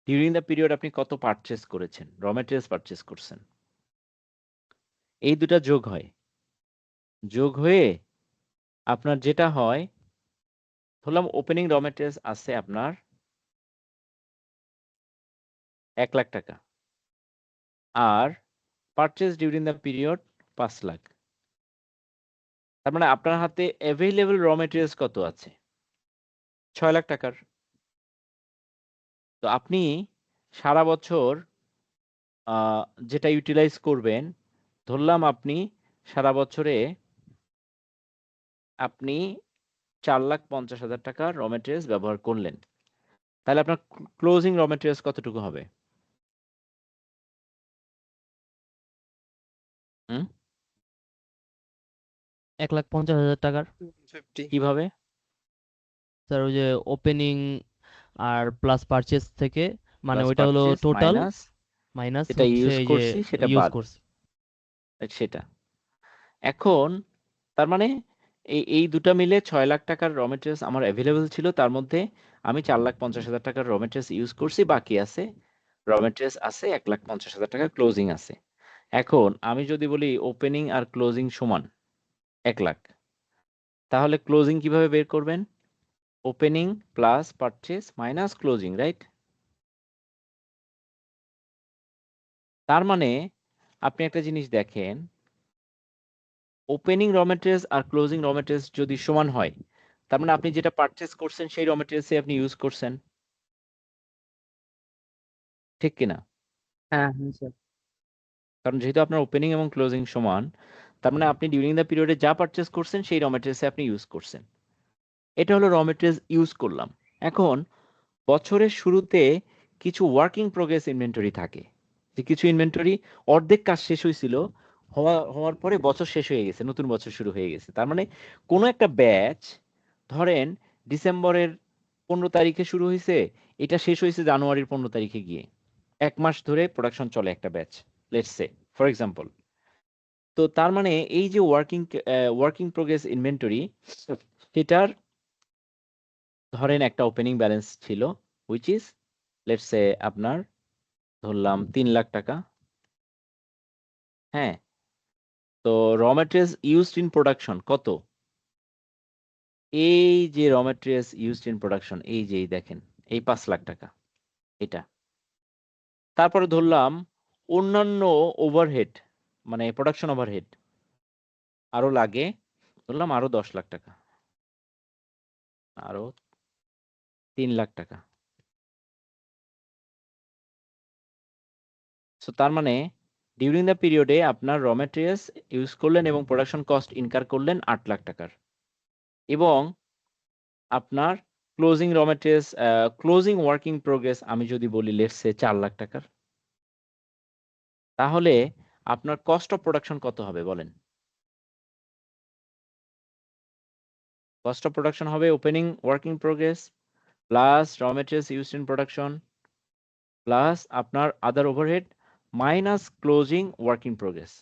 ডিউরিং দ্য পিরিয়ড আপনি কত পারচেস করেছেন, র মেটেরিয়ালস পারচেস করছেন, এই দুটা যোগ হয়। যোগ হয়ে আপনার যেটা হয়, ধরলাম ওপেনিং র মেটেরিয়ালস আছে আপনার 1 লাখ টাকা, আর purchase during the period 5 lakh. তার মানে আপনার হাতে অ্যাভেইলেবল র মেটেরিয়ালস কত আছে? 6 লাখ টাকার। তো আপনি সারা বছর যেটা ইউটিলাইজ করবেন, ধরলাম আপনি সারা বছরে আপনি 4,50,000 টাকা র মেটেরিয়ালস ব্যবহার করলেন, তাহলে আপনার ক্লোজিং র মেটেরিয়ালস কতটুকু হবে? হুম 1,50,000 টাকার। 50 কিভাবে? স্যার ওই যে ওপেনিং আর প্লাস পারচেস থেকে, মানে প্লাস ওইটা হলো পারচেস টোটাল মাইনাস মাইনাস যেটা হচ্ছে ইউজ এই যে করছি সেটা ইউজ বাদ, করছি। সেটা। এখন তার মানে এই দুটা মিলে 6 লাখ টাকার র মেটেরিয়ালস আমার অ্যাভেলেবল ছিল, তার মধ্যে আমি 4,50,000 টাকার র মেটেরিয়ালস ইউজ করছি, বাকি আছে র মেটেরিয়ালস আছে 1,50,000 টাকা ক্লোজিং আছে। এখন আমি যদি বলি ওপেনিং আর ক্লোজিং সমান 1 লাখ, তাহলে ক্লোজিং কিভাবে বের করবেন? Opening plus purchase minus closing, right? তার মানে আপনি একটা জিনিস দেখেন, ওপেনিং র মেটেরিয়ালস আর ক্লোজিং র মেটেরিয়ালস যদি সমান হয়, তার মানে আপনি যেটা পারচেস করছেন সেই র মেটেরিয়ালসই আপনি ইউজ করছেন, ঠিক কিনা? হ্যাঁ হ্যাঁ স্যার। কারণ যেহেতু আপনার ওপেনিং এবং ক্লোজিং সমান, তার মানে আপনি ডিউরিং দ্য পিরিয়ডে যা পারচেস করছেন সেই র মেটেরিয়ালসে আপনি ইউজ করছেন। এটা হলো র মেটেরিয়ালস ইউজ করলাম। এখন বছরের শুরুতে কিছু ওয়ার্কিং প্রোগ্রেস ইনভেন্টরি থাকে, যে কিছু ইনভেন্টরি অর্ধেক কাজ শেষ হয়েছিল, হওয়ার পরে বছর শেষ হয়ে গেছে, নতুন বছর শুরু হয়ে গেছে। তার মানে কোনো একটা ব্যাচ ধরেন ডিসেম্বরের 15 তারিখে শুরু হয়েছে, এটা শেষ হয়েছে জানুয়ারির 15 তারিখে গিয়ে, 1 মাস ধরে প্রোডাকশন চলে একটা batch, let's say for example. তো তার মানে এই যে ওয়ার্কিং প্রোগ্রেস ইনভেন্টরি, সেটার ধরেন একটা ওপেনিং ব্যালেন্স ছিল, হুইচ ইজ লেটস সে আপনার ধরলাম 3 লাখ টাকা। হ্যাঁ, তো র মেটেরিয়ালস ইউজড ইন প্রোডাকশন কত? এই যে র মেটেরিয়ালস ইউজড ইন প্রোডাকশন, এই যে দেখেন এই 5 লাখ টাকা এটা। তারপরে ধরলাম অন্যান্য ওভারহেড, মানে প্রোডাকশন ওভারহেড আরো লাগে, ধরলাম আরো 10 লাখ টাকা, আরো 3 লাখ টাকা। সো তার মানে ডিউরিং দ্য পিরিয়ডে আপনার র মেটেরিয়ালস ইউজ করলেন এবং প্রোডাকশন কস্ট ইনকার করলেন 8 লাখ টাকার, এবং আপনার closing raw materials closing working progress আমি যদি বলি লেটস সে 4 লাখ টাকার, তাহলে আপনার কস্ট অফ প্রোডাকশন কত হবে বলেন? কস্ট অফ প্রোডাকশন হবে opening working progress plus raw materials used in production plus আপনার other overhead minus closing working progress.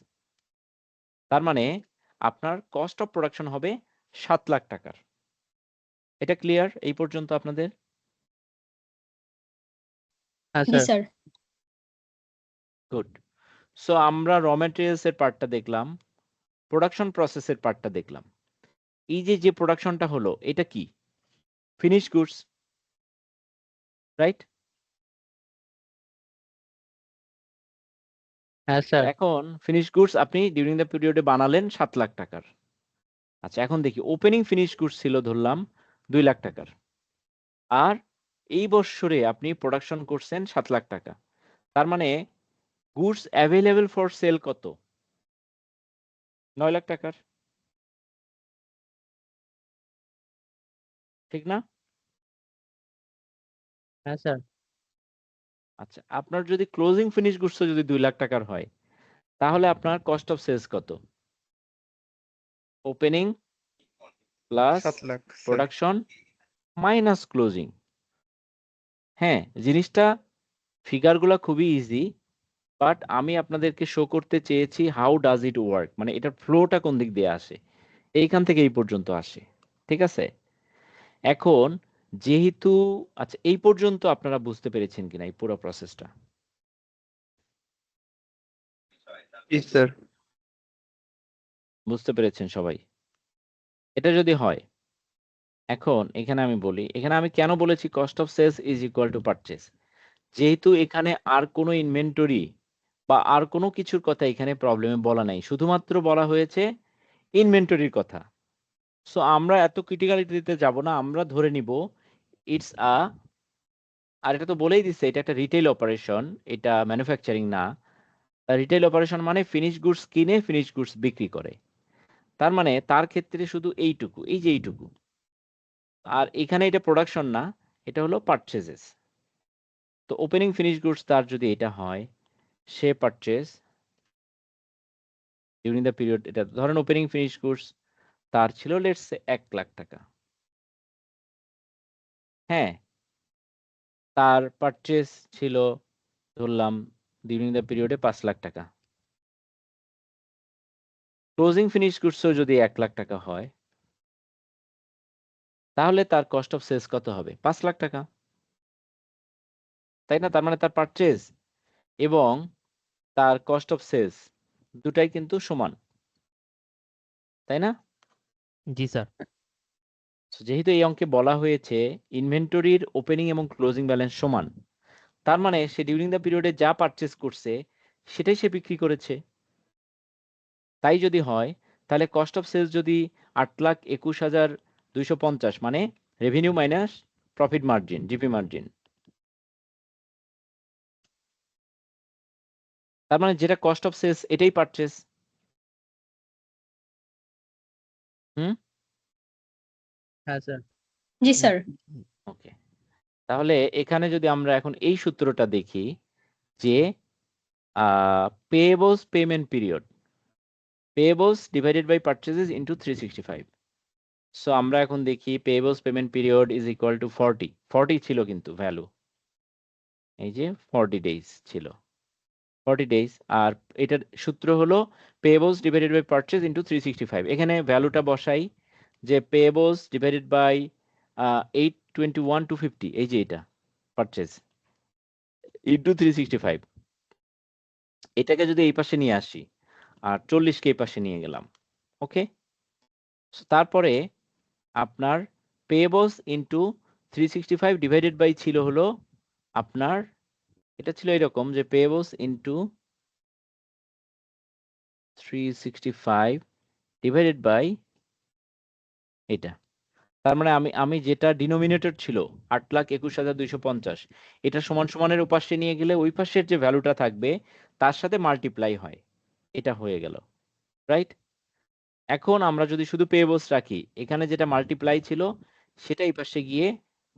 তার মানে আপনার কস্ট অফ প্রোডাকশন হবে 7 লাখ টাকার। এটা ক্লিয়ার এই পর্যন্ত আপনাদের? হ্যাঁ জি স্যার। স্যার। গুড। সো আমরা র মেটেরিয়ালস এর পার্টটা দেখলাম, প্রোডাকশন প্রসেসের পার্টটা দেখলাম। এই যে প্রোডাকশনটা হলো এটা কি? Finish goods, right? হ্যাঁ স্যার। এখন ফিনিশ গুডস আপনি ডিউরিং দ্য পিরিয়ডে বানালেন 7 লাখ টাকার। আচ্ছা, এখন দেখি ওপেনিং ফিনিশ গুডস ছিল ধরলাম 2 লাখ টাকার, আর এই বছরে আপনি প্রোডাকশন করছেন 7 লাখ টাকা। তার মানে গুডস অ্যাভেলেবল ফর সেল কত? 9 লাখ টাকার, ঠিক না? হ্যাঁ স্যার। আচ্ছা, আপনার যদি ক্লোজিং ফিনিশ গুডস যদি 2 লাখ টাকার হয়, তাহলে আপনার কস্ট অফ সেলস কত? Opening plus 7 lakh sir. Production minus closing. হ্যাঁ, জিনিসটা ফিগারগুলো খুবই ইজি, বাট আমি আপনাদেরকে শো করতে চেয়েছি হাউ ডাজ ইট ওয়ার্ক, মানে এটার ফ্লোটা কোন দিক দিয়ে আসে। এইখান থেকে এই পর্যন্ত আসে, ঠিক আছে? এখন যেহেতু আচ্ছা এই পর্যন্ত আপনারা বুঝতে পেরেছেন কিনা এই পুরো প্রসেসটা? জি স্যার। বুঝতে পেরেছেন সবাই? এটা যদি হয়, এখন এখানে আমি বলি, এখানে আমি কেন বলেছি cost of sales is equal to purchase? যেহেতু এখানে আর কোনো ইনভেন্টরি বা আর কোনো কিছুর কথা এখানে প্রবলেমে বলা নাই, শুধুমাত্র বলা হয়েছে ইনভেন্টরির কথা। সো আমরা এত ক্রিটিক্যালিটিতে যাব না, আমরা ধরে নিব ইটস আ, আর এটা তো বলেই দিচ্ছে এটা একটা রিটেল অপারেশন, এটা ম্যানুফ্যাকচারিং না। রিটেল অপারেশন মানে ফিনিশ গুডস কিনে ফিনিশ গুডস বিক্রি করে। তার মানে তার ক্ষেত্রে শুধু এইটুকু, এই যে এইটুকু। আর এখানে এটা প্রোডাকশন না, এটা হলো পারচেজেস। তো ওপেনিং ফিনিশ গুডস তার যদি এটা হয়, সে পারচেজ ডিউরিং দ্য পিরিয়ড, এটা ধরেন ওপেনিং ফিনিশ গুডস তার ছিল লেটস সে 1 লাখ টাকা। হ্যাঁ, তার পারচেজ ছিল ধরলাম ডিউরিং দ্য পিরিয়ডে 5 লাখ টাকা। ক্লোজিং ফিনিশ গুডসও যদি 1 লাখ টাকা হয়, তাহলে তার কস্ট অফ সেলস কত হবে? 5 লাখ টাকা, তাই না? তার মানে তার পারচেজ এবং তার কস্ট অফ সেলস দুটাই কিন্তু সমান, তাই না? জি স্যার। So, যেহেতু এই অঙ্কে বলা হয়েছে ইনভেন্টরির ওপেনিং এবং ক্লোজিং ব্যালেন্স সমান, তার মানে সে ডিউরিং দ্য পিরিয়ডে যা পারচেজ করছে সেটাই সে বিক্রি করেছে। তাই যদি হয় তাহলে কস্ট অফ সেলস যদি 8,21,250 মানে revenue minus profit margin, GP margin, তার মানে যেটা কস্ট অফ সেলস এটাই পারচেজ। হুম, হ্যাঁ স্যার। জি স্যার। ওকে। তাহলে এখানে যদি আমরা এখন এই সূত্রটা দেখি যে payables payment period, payables divided by purchases into 365। So আমরা এখন দেখি payables payment period is equal to 40 ছিল কিন্তু ভ্যালু, এই যে 40 ডেজ ছিল, 40 ডেজ। আর এটার সূত্র হলো পেয়েবলস ডিভাইডেড বাই পারচেজ ইনটু 365। এখানে ভ্যালুটা বসাই যে পেয়েবলস ডিভাইডেড বাই 821,250, এই যে এটা পারচেজ ইনটু 365। এটাকে যদি এই পাশে নিয়ে আসি আর 40কে এই পাশে নিয়ে গেলাম, ওকে। তারপরে আপনার পেয়েবলস ইনটু 365 ডিভাইডেড বাই ছিল হলো আপনার, এটা ছিল এরকম যে পেয়েবলস ইনটু 365 ডিভাইডেড বাই এটা। তার মানে আমি যেটা ডিনোমিনেটর ছিল 8,21,250, এটা সমান সমানের উপাশে নিয়ে গেলে ওই পাশের যে ভ্যালুটা থাকবে তার সাথে মাল্টিপ্লাই হয়, এটা হয়ে গেল, রাইট? এখন আমরা যদি শুধু পেয়েবলস রাখি, এখানে যেটা মাল্টিপ্লাই ছিল সেটা এই পাশে গিয়ে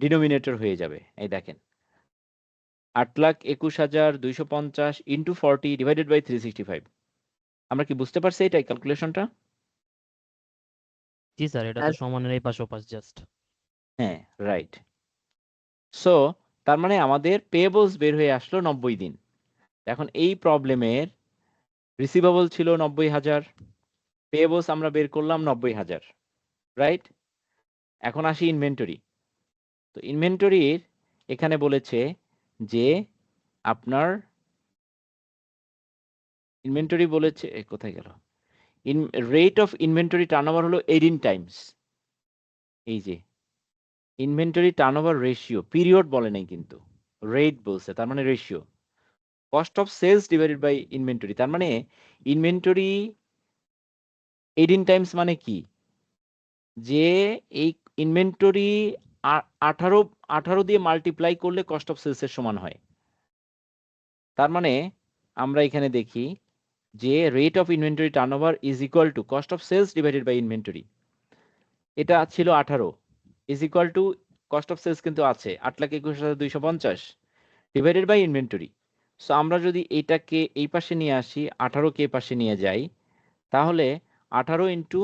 ডিনোমিনেটর হয়ে যাবে। এই দেখেন 8,21,250 ইন্টু 40 ডিভাইডেড বাই 365। আমরা কি বুঝতে পারছি এটাই ক্যালকুলেশনটা? জি স্যার, এটা তো সমানের এই পাশ ওপাশ জাস্ট। হ্যাঁ, রাইট। সো তার মানে আমাদের পেয়েবলস বের হয়ে আসলো 90 দিন। এখন এই প্রবলেমের রিসিভেবল ছিল 90,000, পেয়েবলস আমরা বের করলাম 90,000, রাইট? এখন আসি ইনভেন্টরি। তো ইনভেন্টরির এখানে বলেছে যে আপনার ইনভেন্টরি বলেছে কোথায় গেল, রেট অফ ইনভেন্টরি টার্নওভার হলো 18 টাইমস। এই যে ইনভেন্টরি টার্নওভার রেশিও, পিরিয়ড বলে নাই কিন্তু, রেট বলছে, তার মানে ratio. Cost of sales divided by inventory, তার মানে ইনভেন্টরি 18 টাইমস মানে কি, যে এই ইনভেন্টরি 18 দিয়ে মাল্টিপ্লাই করলে কস্ট অফ সেলস এর সমান হয়। তার মানে আমরা এখানে দেখি যে rate of inventory turnover is equal to cost of sales divided by inventory. এটা ছিল 18 is equal to cost of sales কিন্তু আছে 8,21,250 ডিভাইডেড বাই ইনভেন্টরি। সো আমরা যদি এটাকে এই পাশে নিয়ে আসি, 18কে এই পাশে নিয়ে যাই, তাহলে 18 ইন্টু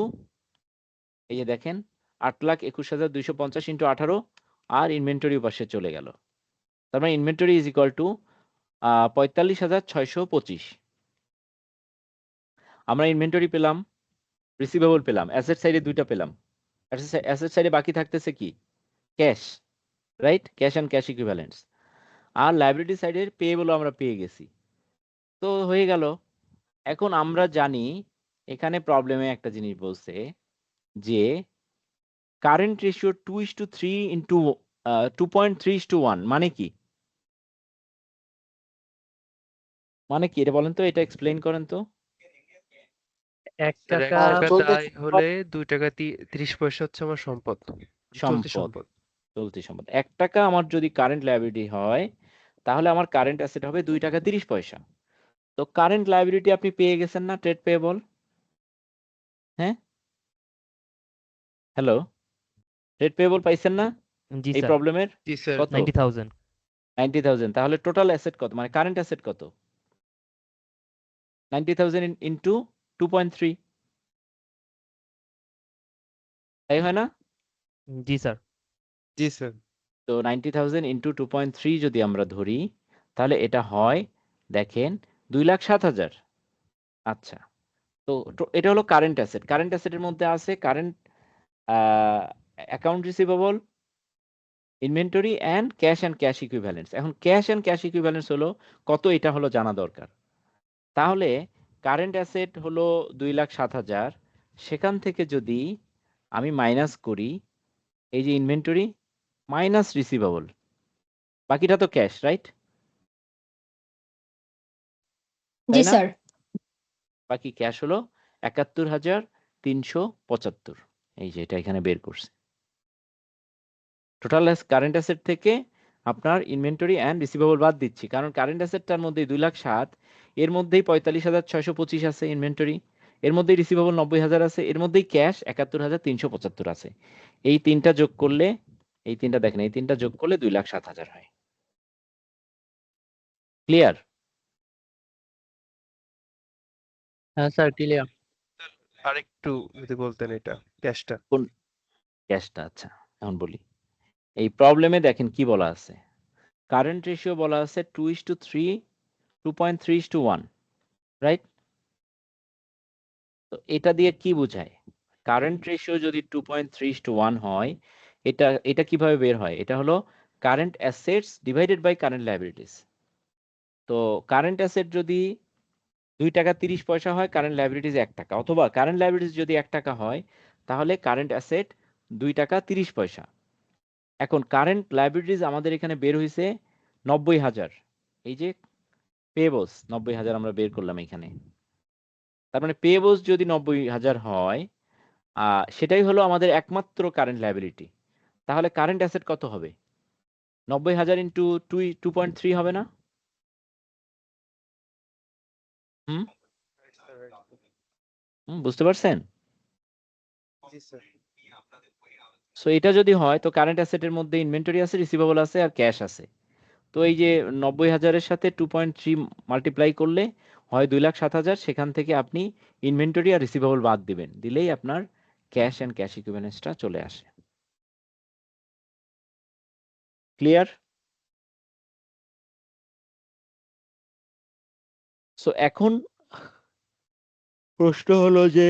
এই যে দেখেন 8,21,250 ইন্টু 18 আর ইনভেন্টরি পাশে চলে গেল। তার মানে ইনভেন্টরি ইজ ইকুয়াল টু 45,625। আমরা ইনভেন্টরি পেলাম রিসিভেবল পেলাম, অ্যাসেট সাইডে দুইটা পেলাম। অ্যাসেট সাইডে বাকি থাকতেছে কি? Cash, right? Cash and cash equivalents. আর লাইবিলিটি সাইডের পেয়েবলও আমরা পেয়ে গেছি। তো হয়ে গেল। এখন আমরা জানি এখানে প্রবলেমে একটা জিনিস বলছে যে কারেন্ট রেশিও 2:3 ইন্টু 2.3:1 মানে কি? মানে কি এটা বলেন তো, এটা এক্সপ্লেইন করেন তো। 1 স্যার 1 টাকা টাকা চলতে দায় হলে 2 টাকা 30 পয়সা হচ্ছে আমার সম্পদ, চলতি সম্পদ, সম্পদ। চলতি সম্পদ। 1 টাকা আমার যদি কারেন্ট লায়াবিলিটি হয়, তাহলে আমার কারেন্ট অ্যাসেট হবে 2 টাকা 30 পয়সা। তো কারেন্ট লায়াবিলিটি আপনি পেয়ে গেছেন না, ট্রেড পেয়েবল? হ্যাঁ, হ্যালো, ট্রেড পেয়েবল পাইছেন না জি এই স্যার, প্রবলেমের? জি স্যার। কত? 90,000। 90,000। তাহলে টোটাল অ্যাসেট কত, মানে কারেন্ট অ্যাসেট কত? 90,000 ইন্টু 2.3, তাই হয় না? জি স্যার। জি স্যার। তো 90,000 ইন্টু 2.3 যদি আমরা ধরি, তাহলে এটা হয়, দেখেন, 2,07,000। আচ্ছা, তো এটা হলো কারেন্ট অ্যাসেট। কারেন্ট অ্যাসেটের মধ্যে আছে current account receivable, inventory and cash equivalents. এখন ক্যাশ অ্যান্ড ক্যাশ ইকুইভ্যালেন্টস হলো কত, এটা হলো জানা দরকার। তাহলে কারেন্ট অ্যাসেট হলো 2,07,000, সেখান থেকে যদি আমি মাইনাস করি এই যে ইনভেন্টরি মাইনাস রিসিভেবল, বাকিটা তো ক্যাশ, রাইট? জি তাই না? স্যার। বাকি ক্যাশ হলো 71,375। এই যে এটা এখানে বের করছে। টোটাল কারেন্ট অ্যাসেট থেকে আপনার ইনভেন্টরি অ্যান্ড রিসিভেবল বাদ দিচ্ছি, কারণ কারেন্ট অ্যাসেটটার মধ্যে 2,07,000, এর মধ্যেই 45,625 আছে ইনভেন্টরি, এর মধ্যেই রিসিভেবল 90,000 আছে, এর মধ্যেই ক্যাশ 71,375 আছে। এই তিনটা যোগ করলে, এই তিনটা দেখেন, এই তিনটা যোগ করলে 2,07,000 হয়। ক্লিয়ার? হ্যাঁ স্যার, ক্লিয়ার। আরেকটু যদি বলতেন এটা ক্যাশটা। কোন ক্যাশটা? আচ্ছা, এখন বলি। এই প্রবলেমে দেখেন কি বলা আছে, কারেন্ট রেশিও বলা আছে 2:3, 2.3:1, রাইট? তো এটা দিয়ে কি বোঝায়? কারেন্ট রেশিও যদি 2.3:1 হয়, এটা এটা কিভাবে বের হয়? এটা হলো current assets divided by current liabilities. তো কারেন্ট অ্যাসেট যদি 2 টাকা 30 পয়সা হয়, কারেন্ট লায়াবিলিটিস 1 টাকা, অথবা কারেন্ট লায়াবিলিটিস যদি 1 টাকা হয়, তাহলে কারেন্ট অ্যাসেট 2 টাকা 30 পয়সা। এখন কারেন্ট লায়াবিলিটিস আমাদের এখানে বের হইছে 90,000। এই যে পেয়েবলস 90,000 আমরা বের করলাম এখানে। তার মানে পেয়েবলস যদি 90,000 হয়, সেটাই হলো আমাদের একমাত্র কারেন্ট লায়াবিলিটি। তাহলে কারেন্ট অ্যাসেট কত হবে? 90,000 ইন্টু 2.3 হবে না? হুম, বুঝতে পারছেন? জি স্যার। সো এটা যদি হয়, তো কারেন্ট অ্যাসেটের মধ্যে ইনভেন্টরি আছে, রিসিভেবল আছে, আর ক্যাশ আছে। তো এই যে 90,000 এর সাথে 2.3 মাল্টিপ্লাই করলে হয় 2,07,000, সেখান থেকে আপনি ইনভেন্টরি আর রিসিভেবল বাদ দিবেন, দিলেই আপনার ক্যাশ অ্যান্ড ক্যাশ ইকুইভ্যালেন্সটা চলে আসে। ক্লিয়ার? সো এখন প্রশ্ন হলো যে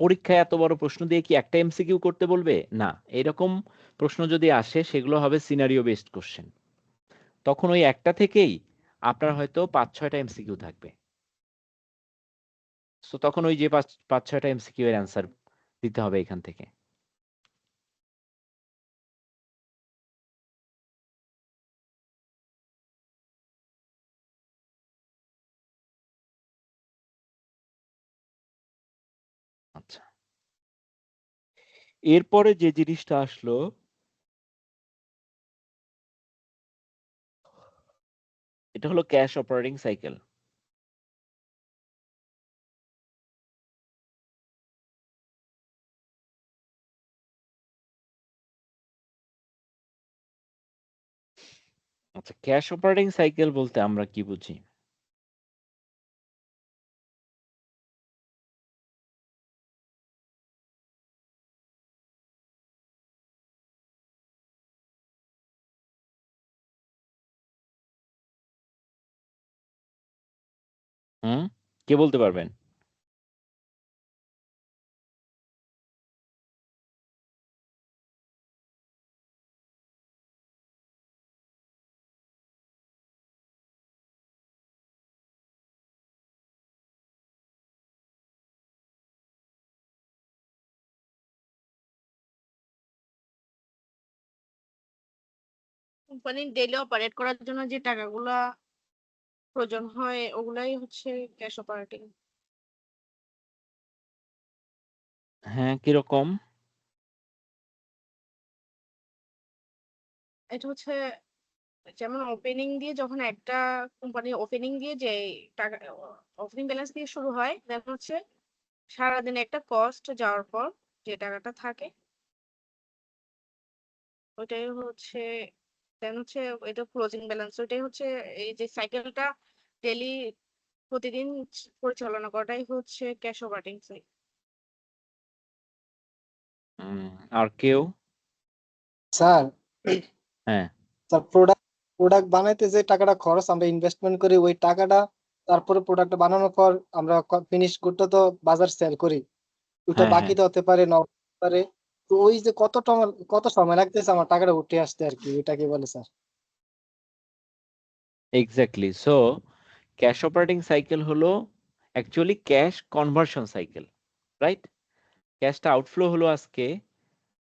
পরীক্ষায় এত বড় প্রশ্ন দিয়ে কি একটা এমসিকিউ করতে বলবে? না, এরকম প্রশ্ন যদি আসে সেগুলো হবে সিনারিও বেসড কোশ্চেন। তখন ওই একটা থেকেই আপনার হয়তো 5-6টা এমসিকিউ থাকবে। সো তখন ওই যে 5-6টা এমসিকিউ এর অ্যান্সার দিতে হবে এখান থেকে। আচ্ছা, এরপরে যে জিনিসটা আসলো, এটা হলো ক্যাশ অপারেটিং সাইকেল। আচ্ছা, ক্যাশ অপারেটিং সাইকেল বলতে আমরা কি বুঝি? হুম, কে বলতে পারবেন? কোম্পানি ডেইলি অপারেট করার জন্য যে টাকাগুলা প্রয়োজন হয় ওগুলাই হচ্ছে ক্যাশ অপারেটিং। হ্যাঁ, কিরকম? এটা হচ্ছে যেমন ওপেনিং দিয়ে যখন একটা কোম্পানি ওপেনিং দিয়ে যে টাকা ওপেনিং ব্যালেন্স দিয়ে শুরু হয়, দেখা হচ্ছে সারাদিন একটা কস্ট যাওয়ার পর যে টাকাটা থাকে ওইটাই হচ্ছে দেন হচ্ছে এটা ক্লোজিং ব্যালেন্স। ওইটাই হচ্ছে এই যে সাইকেলটা ডেইলি প্রতিদিন পরিচালনা করাটাই হচ্ছে ক্যাশ অপারেটিং সাইকেল। আর কেউ? স্যার হ্যাঁ, স্যার প্রোডাক্ট বানাইতে যে টাকাটা খরচ আমরা ইনভেস্টমেন্ট করি ওই টাকাটা তারপরে প্রোডাক্ট বানানোর পর আমরা ফিনিশ গুডটা তো বাজার সেল করি, ওটা হ্যাঁ, হ্যাঁ, বাকিতে হতে পারে না হতে পারে। তো ওই যে কত সময় লাগতেছে আমার টাকাটা উঠে আসতে আর কি, ওইটা কি বলে sir? Exactly. So cash operating cycle হলো actually cash conversion cycle, right? ক্যাশটা আউটফ্লো হলো আজকে,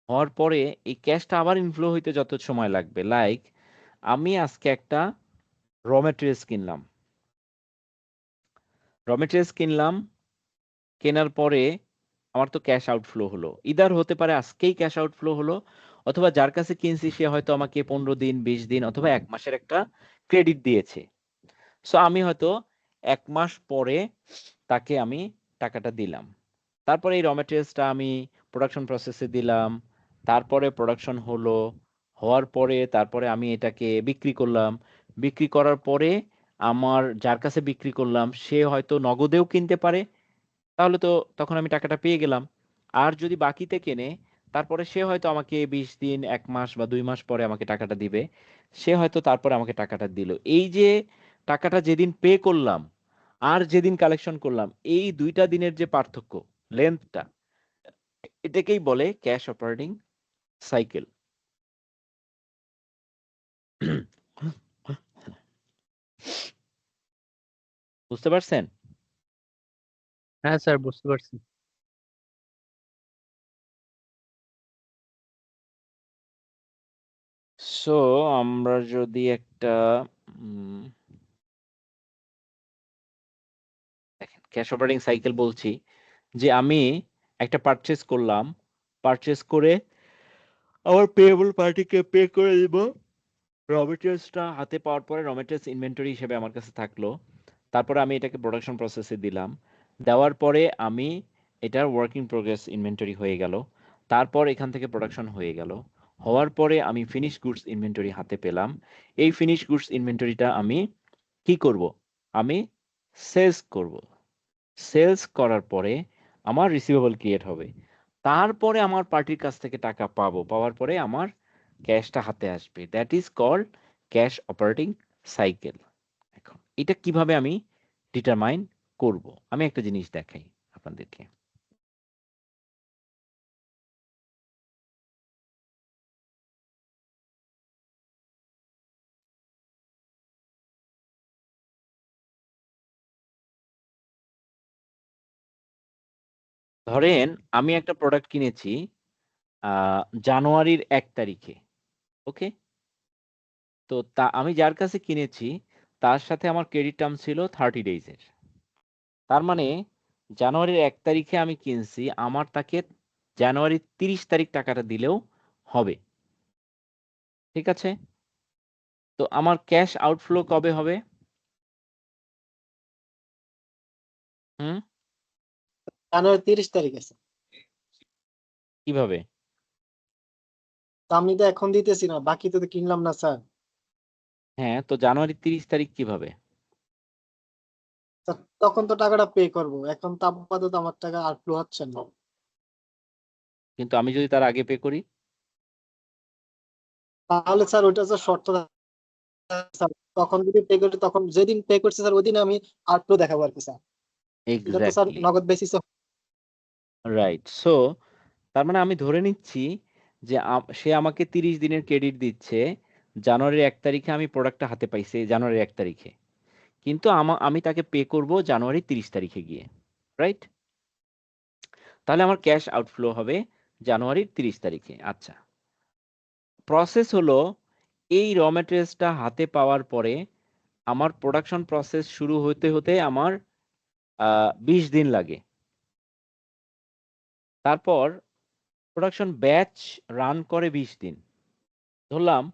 হওয়ার পরে এই ক্যাশটা আবার ইনফ্লো হইতে যত সময় লাগবে, লাইক আমি আজকে একটা র মেটেরিয়ালস কিনলাম, কেনার পরে আমার তো ক্যাশ আউটফ্লো হলো, ইদার হতে পারে আজকেই ক্যাশ আউটফ্লো হলো, অথবা যার কাছে কিনছি সে হয়তো আমাকে 15 দিন 20 দিন অথবা 1 মাসের একটা ক্রেডিট দিয়েছে। সো আমি হয়তো 1 মাস পরে তাকে আমি টাকাটা দিলাম। তারপরে এই র মেটেরিয়ালসটা আমি প্রোডাকশন প্রসেসে দিলাম, তারপরে প্রোডাকশন হলো, হওয়ার পরে তারপরে আমি এটাকে বিক্রি করলাম, বিক্রি করার পরে আমার যার কাছে বিক্রি করলাম সে হয়তো নগদেও কিনতে পারে, তাহলে তো তখন আমি টাকাটা পেয়ে গেলাম। আর যদি বাকিতে কেনে তারপরে সে হয়তো আমাকে 20 দিন 1 মাস বা 2 মাস পরে আমাকে টাকাটা দিবে, সে হয়তো তারপরে আমাকে টাকাটা দিল। এই যে টাকাটা যেদিন পে করলাম আর যেদিন কালেকশন করলাম, এই 2টা দিনের যে পার্থক্য, লেন্থটা, এটাকেই বলে ক্যাশ অপারেটিং সাইকেল। বুঝতে পারছেন? হ্যাঁ স্যার, বুঝতে পারছি। সো আমরা যদি একটা দেখেন ক্যাশ অপারেটিং সাইকেল বলছি যে আমি একটা পারচেজ করলাম, পারচেজ করে আমার পেয়েবল পার্টিকে পে করে দিব, র মেটেরিয়ালসটা হাতে পাওয়ার পরে র মেটেরিয়ালস ইনভেন্টরি হিসেবে আমার কাছে থাকলো, তারপরে আমি এটাকে প্রোডাকশন প্রসেসে দিলাম, দেওয়ার পরে আমি এটার ওয়ার্ক ইন প্রোগ্রেস ইনভেন্টরি হয়ে গেল, তারপর এখান থেকে প্রোডাকশন হয়ে গেল, হওয়ার পরে আমি ফিনিশ গুডস ইনভেন্টরি হাতে পেলাম। এই ফিনিশ গুডস ইনভেন্টরিটা আমি কি করব? আমি সেলস করব। সেলস করার পরে আমার রিসিভেবল ক্রিয়েট হবে, তারপরে আমার পার্টির কাছ থেকে টাকা পাবো, পাওয়ার পরে আমার ক্যাশটা হাতে আসবে। That is called cash operating cycle. এখন এটা কিভাবে আমি ডিটারমাইন করব, আমি একটা জিনিস দেখাই আপনাদেরকে। ধরেন আমি একটা প্রোডাক্ট কিনেছি জানুয়ারির 1 তারিখে, ওকে? তো তা আমি যার কাছে কিনেছি তার সাথে আমার ক্রেডিট টার্ম ছিল 30 ডেজের। তার মানে জানুয়ারির 1 তারিখে আমি কিনছি, আমার তাকে জানুয়ারির 30 তারিখ টাকাটা দিলেও হবে, ঠিক আছে? তো আমার ক্যাশ আউটফ্লো কবে হবে? হুম, জানুয়ারি 30 তারিখ আছে। কিভাবে? তো আমি তো এখন দিতেছি না, বাকি তো কিনলাম না স্যার। হ্যাঁ, তো জানুয়ারির 30 তারিখ কিভাবে? তখন তো টাকাটা পে করব, এখন তো আপাতত আমার টাকা আর ফ্লো হচ্ছে না। কিন্তু আমি যদি তার আগে পে করি? তাহলে স্যার ওইটা তো শর্ত স্যার, তখন যদি পে করি তখন যেদিন পে করছি স্যার ওই দিন আমি আর ফ্লো দেখাবো আর কি স্যার। এটা তো স্যার এক্স্যাক্টলি নগদ বেসিসে রাইট। সো তার মানে আমি ধরে নিচ্ছি যে সে আমাকে 30 দিনের ক্রেডিট দিচ্ছে, জানুয়ারির 1 তারিখে আমি প্রোডাক্টটা হাতে পাইছি জানুয়ারির 1 তারিখে, কিন্তু আমি তাকে পে করব জানুয়ারির 30 তারিখে গিয়ে, রাইট? তাহলে আমার ক্যাশ আউটফ্লো হবে জানুয়ারির 30 তারিখে। আচ্ছা, প্রসেস হলো এই র ম্যাটেরিয়ালসটা হাতে পাওয়ার পরে আমার প্রোডাকশন প্রসেস শুরু হতে হতে আমার 20 দিন লাগে। তারপর প্রোডাকশন ব্যাচ রান করে 20 দিন। ধরলাম